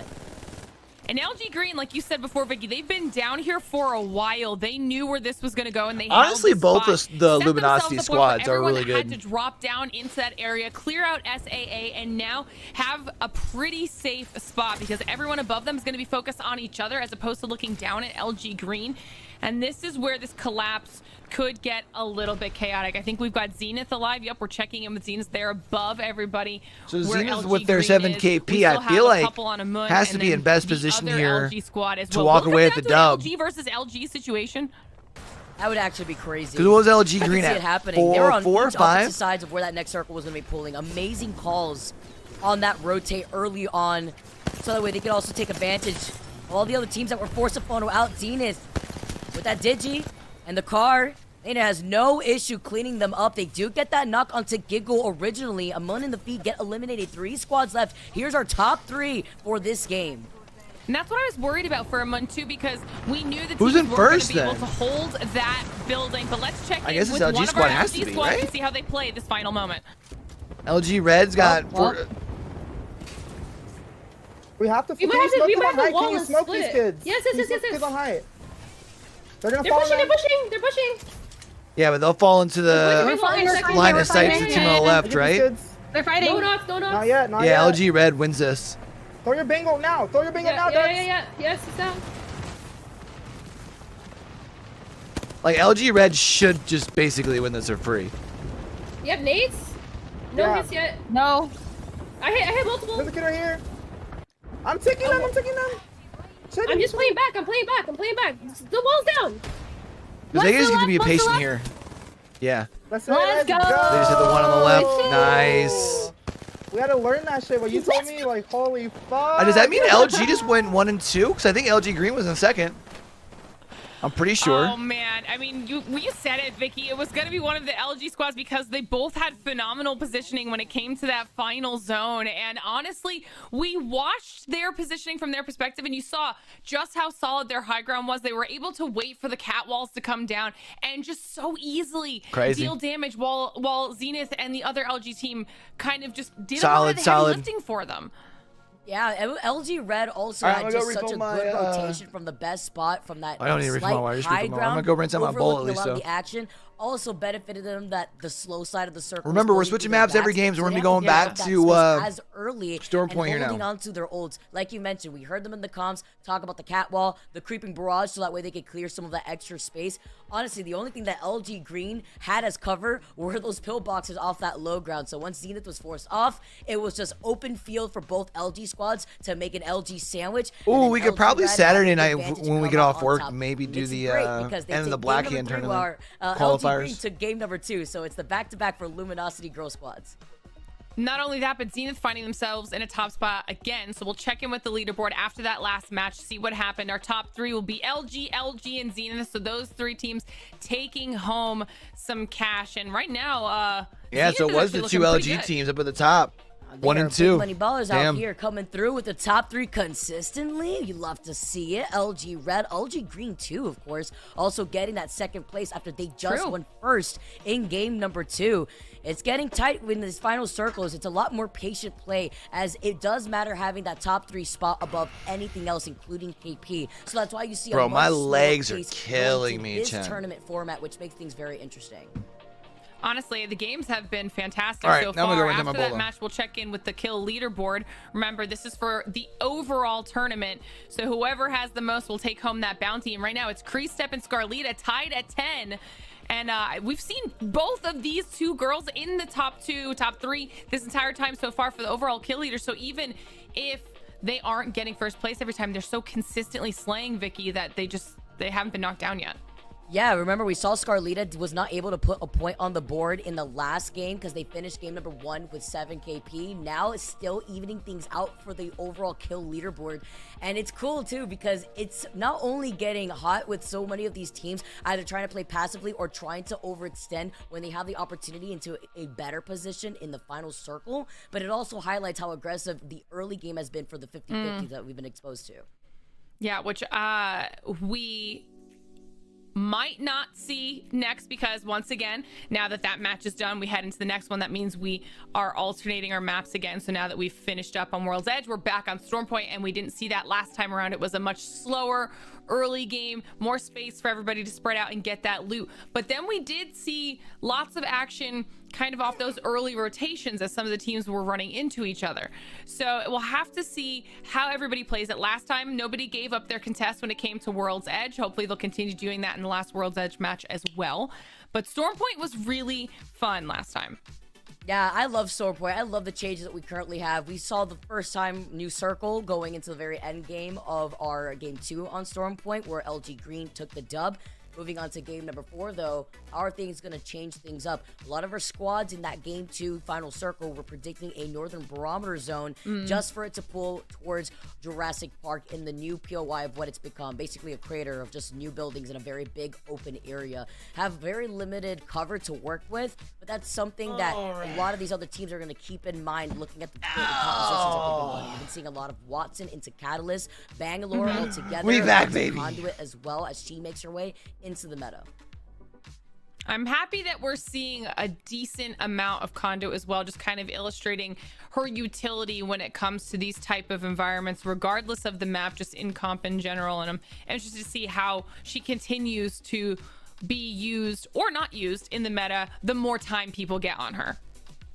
And LG Green, like you said before, Vicky, they've been down here for a while. They knew where this was going to go, and they Honestly, held both spot. the Set Luminosity themselves up squads where are really everyone good. had to drop down into that area, clear out SAA, and now have a pretty safe spot because everyone above them is going to be focused on each other as opposed to looking down at LG Green. And this is where this collapse could get a little bit chaotic. I think we've got Zenith alive. Yep, we're checking in with Zenith. They're above everybody. So where Zenith LG with their Green 7KP, is. We I still feel have a like couple on a moon, has to and be then in best the position other here LG squad as to well. walk Will it away come at the down dub. to an LG versus LG situation. That would actually be crazy. Because what was LG I Green can see at? it happening. They were on Four, each five? opposite sides of where that next circle was going to be pulling. Amazing calls on that rotate early on, so that way they could also take advantage of all the other teams that were forced to funnel out. Zenith with that Digi and the car. It has no issue cleaning them up. They do get that knock onto Giggle originally. Amun and the Feet get eliminated. 3 squads left. Here's our top 3 for this game. And that's what I was worried about for Amun too, because we knew the Who's teams in weren't going first, to be able then? to hold that building. But let's check I in guess it's with LG one of squad our has LG to be, squads right? and see how they play this final moment. LG Red's got We have to. We might Can you have to- smoke we them might on have to height? wall Can you and smoke these split. kids? Yes, Can you yes, smoke yes, kids yes. on height? They're gonna They're fall pushing, in. they're pushing, they're pushing. Yeah, but they'll fall into the line of sight to the team on the left, right? They're fighting. No knocks, no knocks. Not yet, not Yeah, yet. LG Red wins this. Throw your bingo now. Throw your bingo now, Yeah, Dex. yeah. Yes, it's down. Like, LG Red should just basically win this for free. You have nades? No Yeah. hits yet. No. I hit multiple. There's a kid right here. I'm taking them. I'm taking them. Shit, I'm just playing back. I'm playing back. The wall's down. Because they just get to be What's the patient left? here. Yeah. Let's Let's go. go. They just hit the one on the left. Nice. We had to learn that shit. What you told me, like, holy fuck. Does that mean LG just went 1 and 2? Because I think LG Green was in second. I'm pretty sure. Oh man, I mean, you said it, Vicky. It was going to be one of the LG squads because they both had phenomenal positioning when it came to that final zone. And honestly, we watched their positioning from their perspective, and you saw just how solid their high ground was. They were able to wait for the cat walls to come down and just so easily deal damage, while Zenith and the other LG team kind of just did a lot of the heavy lifting for them. Yeah, LG Red also Alright, had I'm just gonna such go a refill good my, rotation from the best spot from that I don't need to refill my wire, just high refill my wire. ground. I'm gonna go rinse out my bowl at overlooking least, a lot of so. the action also benefited them that the slow side of the circle. Remember, was we're going switching through their maps every backs, game, so we're they gonna be have going to back get to, that space as early Storm and Point here holding now. on to their ults. Like you mentioned, we heard them in the comms talk about the cat wall, the creeping barrage, so that way they could clear some of that extra space. Honestly, the only thing that LG Green had as cover were those pillboxes off that low ground. So once Zenith was forced off, it was just open field for both LG squads to make an LG sandwich. Ooh, we could LG probably Red had Saturday the night advantage to when we come get out off on work, top. maybe do Makes it the great because they end of the take Black game Hand number 3 tournament while, LG Green qualifiers. took game number 2, so it's the back-to-back for Luminosity Girl Squads. Not only that, but Zenith finding themselves in a top spot again. So we'll check in with the leaderboard after that last match, see what happened. Our top 3 will be LG, and Zenith. So those 3 teams taking home some cash. And right now, Yeah, Zenith so it is was actually the 2 looking pretty LG good. teams up at the top. 1 and 2. Big money ballers Damn. out here coming through with the top 3 consistently. You love to see it. LG Red, LG Green too, of course. Also getting that second place after they just won first in game number 2. It's getting tight in these final circles. It's a lot more patient play, as it does matter having that top 3 spot above anything else, including KP. So that's why you see Bro, a my much slower legs are pace killing going to me, this Chen. tournament format, which makes things very interesting. Honestly, the games have been fantastic All right, so now I'm gonna far. go into my After that bolo. match, we'll check in with the kill leaderboard. Remember, this is for the overall tournament, so whoever has the most will take home that bounty. And right now, it's Kristep and Scarlita tied at 10. And we've seen both of these 2 girls in the top 2, top 3 this entire time so far for the overall kill leader. So even if they aren't getting first place every time, they're so consistently slaying Vicky that they haven't been knocked down yet. Yeah, remember we saw Scarlita was not able to put a point on the board in the last game because they finished game number 1 with 7 KP. Now it's still evening things out for the overall kill leaderboard. And it's cool too because it's not only getting hot with so many of these teams either trying to play passively or trying to overextend when they have the opportunity into a better position in the final circle, but it also highlights how aggressive the early game has been for the 50-50 that we've been exposed to. Yeah, which we might not see next, because once again, now that that match is done, we head into the next one. That means we are alternating our maps again. So now that we've finished up on World's Edge, we're back on Stormpoint, and we didn't see that last time around. It was a much slower early game, more space for everybody to spread out and get that loot. But then we did see lots of action kind of off those early rotations as some of the teams were running into each other. So we'll have to see how everybody plays it. Last time, nobody gave up their contest when it came to World's Edge. Hopefully they'll continue doing that in the last World's Edge match as well. But Stormpoint was really fun last time. Yeah, I love Stormpoint. I love the changes that we currently have. We saw the first time new circle going into the very end game of our game 2 on Stormpoint, where LG Green took the dub. Moving on to game number 4, though, our thing is going to change things up. A lot of our squads in that game 2 final circle were predicting a northern barometer zone just for it to pull towards Jurassic Park in the new POI of what it's become. Basically a crater of just new buildings in a very big open area. Have very limited cover to work with, but that's something that a lot of these other teams are going to keep in mind looking at the compositions that they've been running. We've been seeing a lot of Watson into Catalyst, Bangalore all together. We back, baby. Conduit as well, as she makes her way into the meta. I'm happy that we're seeing a decent amount of Conduit as well, just kind of illustrating her utility when it comes to these type of environments, regardless of the map, just in comp in general. And I'm interested to see how she continues to be used or not used in the meta the more time people get on her.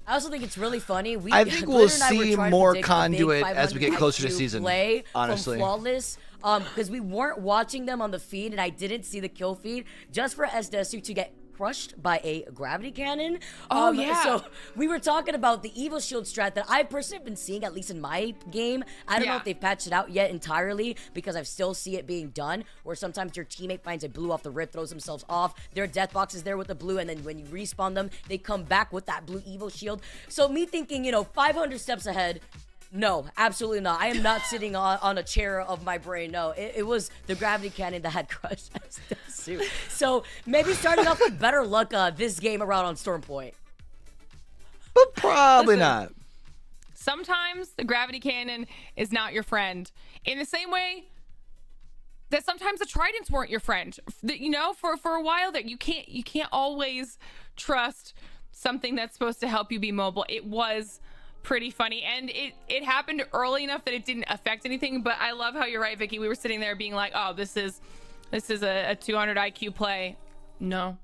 I also think it's really funny. I think we'll see more Conduit as we get closer to season, play honestly. From Flawless, because we weren't watching them on the feed, and I didn't see the kill feed, just for SDSU to get crushed by a gravity cannon. Yeah. So we were talking about the Evil Shield strat that I personally have been seeing, at least in my game. I don't know if they've patched it out yet entirely, because I still see it being done, where sometimes your teammate finds a blue off the rip, throws themselves off, their death box is there with the blue, and then when you respawn them, they come back with that blue Evil Shield. So me thinking, 500 steps ahead, no, absolutely not. I am not sitting on a chair of my brain. No, it was the gravity cannon that had crushed SDSU. So maybe starting off with better luck this game around on Stormpoint. But probably not. Sometimes the gravity cannon is not your friend. In the same way that sometimes the tridents weren't your friend. For a while there, you can't always trust something that's supposed to help you be mobile. It was pretty funny, and it happened early enough that it didn't affect anything. But I love how you're right, Vicky. We were sitting there being like, oh, this is a 200 IQ play. No,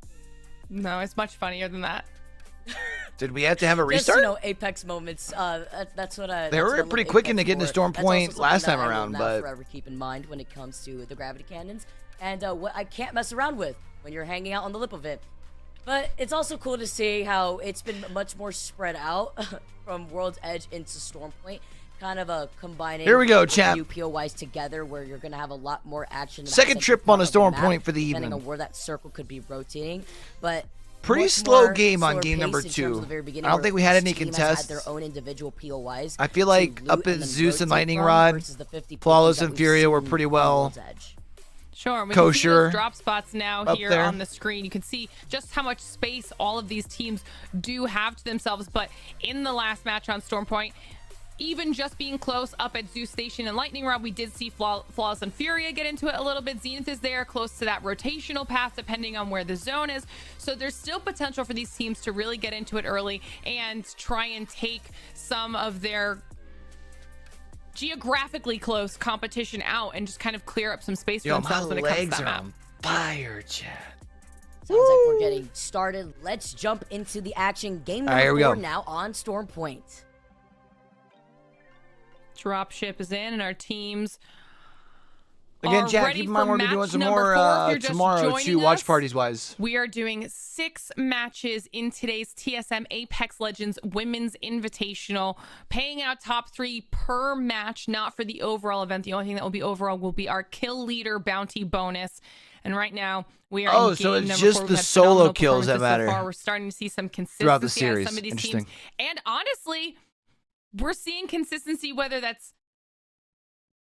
it's much funnier than that. Did we have to have a restart? Just, Apex moments. That's what I. They were pretty quick into getting to Stormpoint last time around, but forever keep in mind when it comes to the gravity cannons and what I can't mess around with when you're hanging out on the lip of it. But it's also cool to see how it's been much more spread out from World's Edge into Stormpoint, kind of combining here we go, chat. New POIs together, where you're gonna have a lot more action. Second trip on a Stormpoint for the evening, depending on where that circle could be rotating, but. Pretty slow game on game number 2. I don't think we had any contests. Their own individual POIs. I feel like up at Zeus and Lightning Rod, Flawless and Furia were pretty well Sure, we can see kosher those drop spots now up here there. on the screen. You can see just how much space all of these teams do have to themselves. But in the last match on Stormpoint, even just being close up at Zeus Station and Lightning Rod, we did see Flawless and Furia get into it a little bit. Zenith is there close to that rotational path depending on where the zone is. So there's still potential for these teams to really get into it early and try and take some of their geographically close competition out and just kind of clear up some space for themselves when it comes to that map. Fire, chat. Sounds like we're getting started. Let's jump into the action. Game number 4 now on Stormpoint. Dropship is in, and our teams Again, are chat, ready keep in mind for we're going to be doing match some number more 4. If you're just tomorrow, joining too, watch us, parties wise. We are doing 6 matches in today's TSM Apex Legends Women's Invitational, paying out top 3 per match, not for the overall event. The only thing that will be overall will be our kill leader bounty bonus. And right now, we are in so game it's number just 4. the We've had solo phenomenal kills that performances matter so far. We're starting to see some consistency throughout the out of series. some of these Interesting. teams. And honestly, we're seeing consistency, whether that's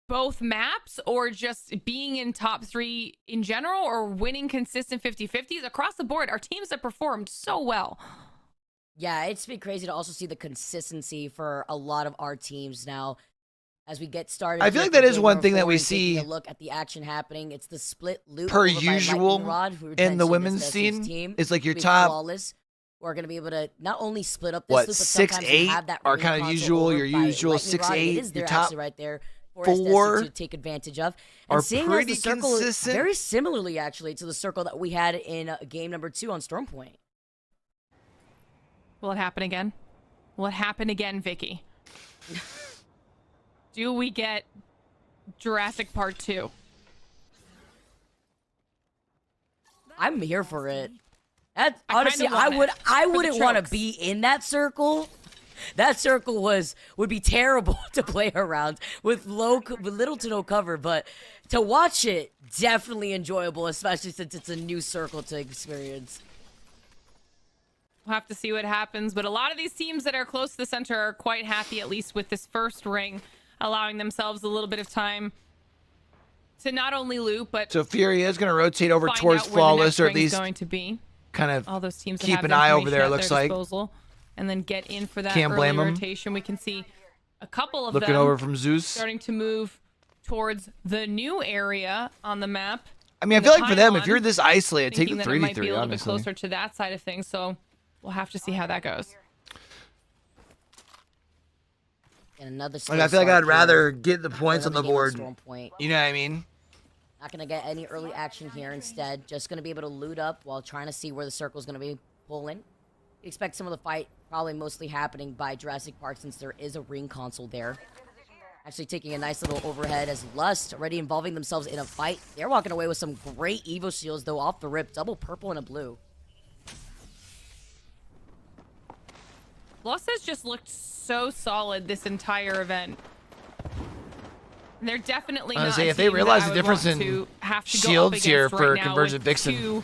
both maps or just being in top 3 in general or winning consistent 50-50s across the board. Our teams have performed so well. Yeah, it's been crazy to also see the consistency for a lot of our teams now as we get started. I feel like that is one thing that we see a look at the action happening. It's the split loop per over by usual Lightning Rod, who in tends the to women's this scene. team. It's like your Being top Flawless. We're going to be able to not only split up this what loop, but 6, sometimes 8 have that are ring kind of console usual. over Your by usual Lightning 6, Rod. It 8. is there Your top actually right there for 4 to take advantage of. are And seeing as pretty the circle consistent. very similarly actually to the circle that we had in game number 2 on Stormpoint. Will it happen again? Will it happen again, Vicky? Do we get Jurassic Part 2? I'm here for it. Honestly, I wouldn't want to be in that circle. That circle would be terrible to play around with little to no cover, but to watch it, definitely enjoyable, especially since it's a new circle to experience. We'll have to see what happens, but a lot of these teams that are close to the center are quite happy, at least with this first ring, allowing themselves a little bit of time to not only loot, but so Fury is going to rotate over find towards out where the Flawless, next or at ring's least going to be. kind of All those teams that keep have an the eye over information there, at looks their like. disposal, and then get in for that Can't early blame 'em. rotation. We can see a couple of looking them over from Zeus. starting to move towards the new area on the map. I mean, I the feel like for them, if pylon, you're this isolated, take thinking the that it might be 3v3, a little bit honestly. closer to that side of things, so we'll have to see how that goes. And another Like, I feel like I'd rather get the points on the board. Stormpoint. You know what I mean? Not going to get any early action here. Instead, just going to be able to loot up while trying to see where the circle's going to be pulling. Expect some of the fight probably mostly happening by Jurassic Park since there is a ring console there. Actually taking a nice little overhead as Lust already involving themselves in a fight. They're walking away with some great Evo shields, though, off the rip. Double purple and a blue. Lust has just looked so solid this entire event. They're definitely not. Say, a if they team realize that I the would want difference in to have to go up shields here against for right now Convergent with Vixen,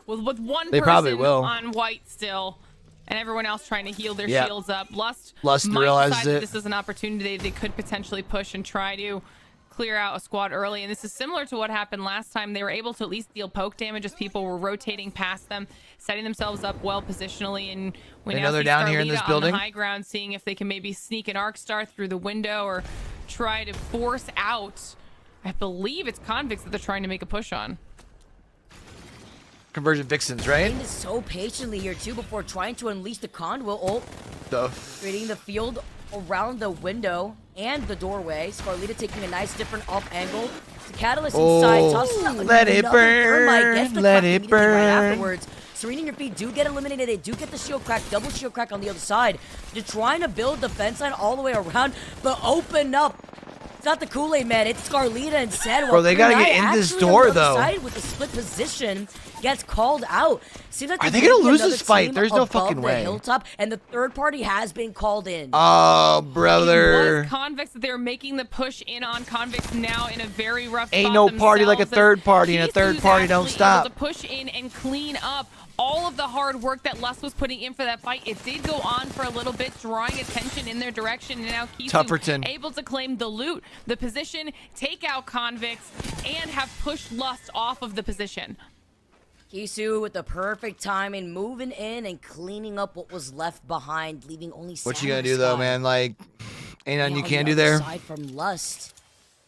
with one they person probably will. on white still, and everyone else trying to heal their Yeah. shields up. Lust might realizes decide that it. this is an opportunity they could potentially push and try to clear out a squad early, and this is similar to what happened last time. They were able to at least deal poke damage as people were rotating past them, setting themselves up well positionally, and we They now know they're see down here in this Starlita building. on the high ground, seeing if they can maybe sneak an arc star through the window or try to force out, I believe it's Convicts that they're trying to make a push on. Convergent Vixens, right? Waiting so patiently here, too, before trying to unleash the conduit ult. Creating the field around the window and the doorway. Scarlita taking a nice different off angle. The Catalyst inside. Tosses out let it another thermite, burn, gets the let crack it immediately right burn. afterwards. Serene and your feet do get eliminated. They do get the shield crack, double shield crack on the other side. They're trying to build the fence line all the way around, but open up. It's not the Kool-Aid man, it's Scarlita instead. Bro, they gotta get in this door, though. Side with the split position gets called out. Seems like Are they they gonna might be lose another this fight? team There's no above fucking the way. Hilltop, and the third party has been called in. Oh, It brother. was Convicts Convicts that they're making the push in on Convicts now in a very rough Ain't spot no party like a themselves, third party, and a third Kisu's party don't actually stop. able to push in and clean up all of the hard work that Lust was putting in for that fight. It did go on for a little bit, drawing attention in their direction, and now Kisu able to claim the loot, the position, take out Convicts, and have pushed Lust off of the position. Kisu with the perfect timing, moving in and cleaning up what was left behind, leaving only What you gonna do though, man? Like, ain't nothing you can do there. Aside from Lust,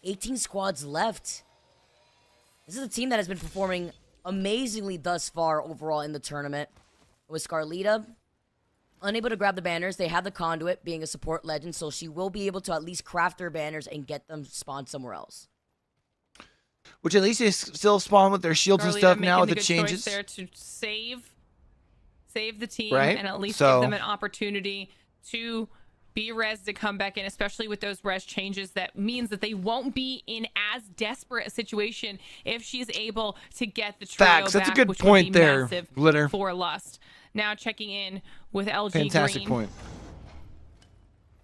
18 squads left. This is a team that has been performing amazingly thus far overall in the tournament. With Scarlita unable to grab the banners, they have the conduit being a support legend, so she will be able to at least craft their banners and get them spawned somewhere else. Which at least they still spawn with their shields and stuff now with the changes. There to save the team, right? And at least give them an opportunity to be res to come back in, especially with those res changes. That means that they won't be in as desperate a situation if she's able to get the trio Facts. That's back, a good which point would be there, massive Glitter. for Lust. Now checking in with LG Fantastic Green, point.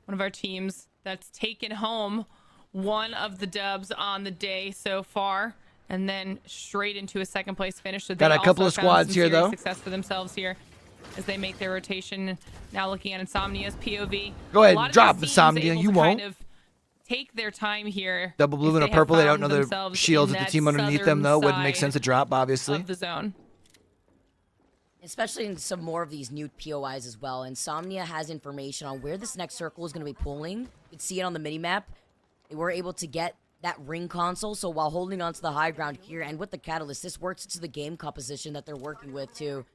one of our teams that's taken home one of the dubs on the day so far, and then straight into a second place finish. So got a couple of squads here though. Success for themselves here as they make their rotation. Now looking at Insomnia's POV. Go ahead, drop Insomnia. You won't. Kind of take their time here. Double blue and a purple. They don't know the shields of the team underneath them though. Wouldn't make sense to drop, obviously. Of the zone. Especially in some more of these new POIs as well. Insomnia has information on where this next circle is going to be pulling. You can see it on the minimap. They were able to get that ring console, so while holding on to the high ground here and with the catalyst, this works into the game composition that they're working with too.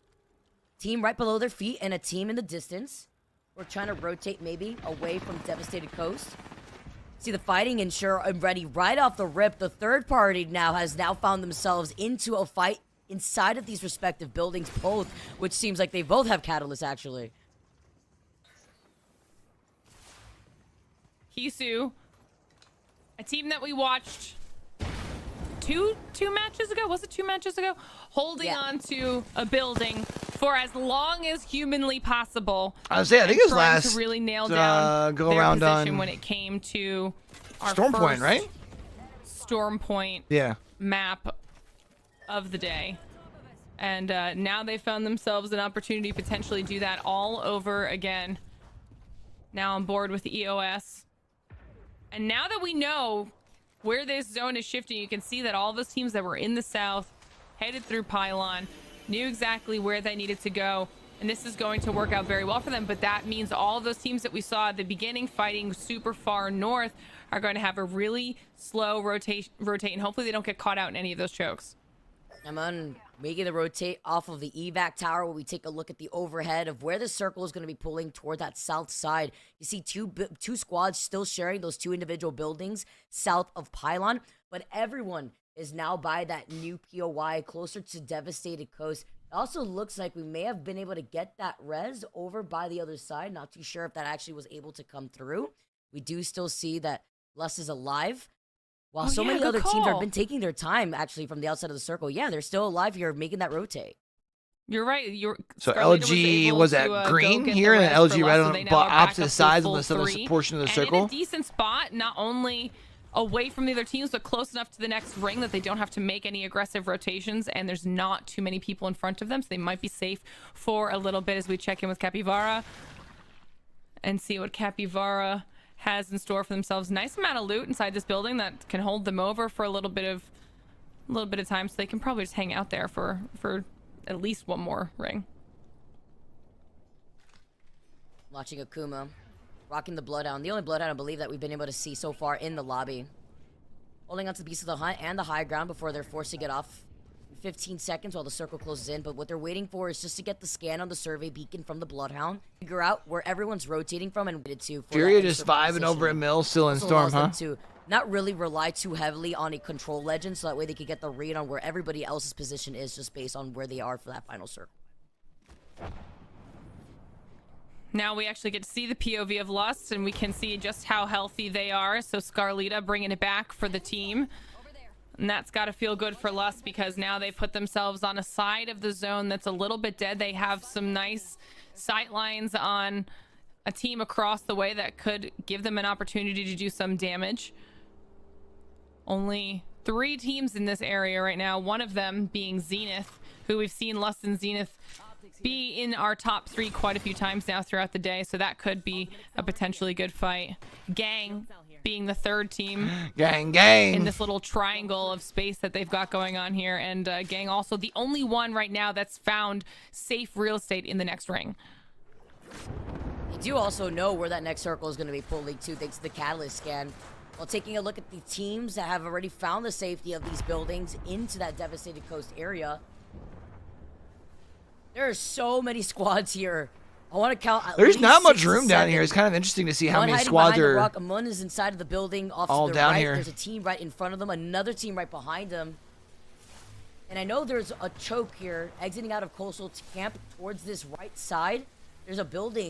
Team right below their feet and a team in the distance. We're trying to rotate maybe away from Devastated Coast. See the fighting and sure and ready right off the rip. The third party has found themselves into a fight inside of these respective buildings, both, which seems like they both have catalysts actually. Kisu, a team that we watched two matches ago. Was it 2 matches ago? Holding on to a building for as long as humanly possible. I was saying, I think it was last. To really nail down go their around position on when it came to our Storm Point, first right? Storm Point. Yeah. Map of the day. And now they found themselves an opportunity to potentially do that all over again. Now on board with EOS. And now that we know where this zone is shifting, you can see that all those teams that were in the south, headed through Pylon, knew exactly where they needed to go. And this is going to work out very well for them. But that means all of those teams that we saw at the beginning fighting super far north are going to have a really slow rotate, and hopefully they don't get caught out in any of those chokes. I'm on making the rotate off of the evac tower where we take a look at the overhead of where the circle is going to be pulling toward that south side. You see two squads still sharing those two individual buildings south of Pylon, but everyone is now by that new POI closer to Devastated Coast. It also looks like we may have been able to get that res over by the other side. Not too sure if that actually was able to come through. We do still see that Lust is alive. While so many other teams have been taking their time, actually, from the outside of the circle. Yeah, they're still alive here, making that rotate. You're right. So LG was at green here, and LG right on the opposite sides on the southern portion of the circle. In a decent spot, not only away from the other teams, but close enough to the next ring that they don't have to make any aggressive rotations, and there's not too many people in front of them, so they might be safe for a little bit as we check in with Capivara and see what Capivara has in store for themselves. Nice amount of loot inside this building that can hold them over for a little bit of time, so they can probably just hang out there for at least one more ring. Watching Akuma rocking the Bloodhound, the only Bloodhound I believe that we've been able to see so far in the lobby. Holding onto the beast of the hunt and the high ground before they're forced to get off 15 seconds while the circle closes in, but what they're waiting for is just to get the scan on the survey beacon from the Bloodhound, figure out where everyone's rotating from and waited to. Furia just vibing over at Mill, still in Storm, huh? To not really rely too heavily on a control legend, so that way they could get the read on where everybody else's position is just based on where they are for that final circle. Now we actually get to see the POV of Lust, and we can see just how healthy they are. So Scarlita bringing it back for the team. And that's got to feel good for Lust, because now they put themselves on a side of the zone that's a little bit dead. They have some nice sight lines on a team across the way that could give them an opportunity to do some damage. Only 3 teams in this area right now, one of them being Zenith, who we've seen Lust and Zenith be in our top 3 quite a few times now throughout the day, so that could be a potentially good fight. Gang being the 3rd team. Gang. In this little triangle of space that they've got going on here. And Gang also the only one right now that's found safe real estate in the next ring. You do also know where that next circle is going to be pulling to thanks to the Catalyst scan. While taking a look at the teams that have already found the safety of these buildings into that devastated coast area. There are so many squads here. I want to count. There's not much room down here. It's kind of interesting to see how many squads are. One is inside of the building off all to the down right. here. There's a team right in front of them, another team right behind them. And I know there's a choke here exiting out of Coastal Camp towards this right side. There's a building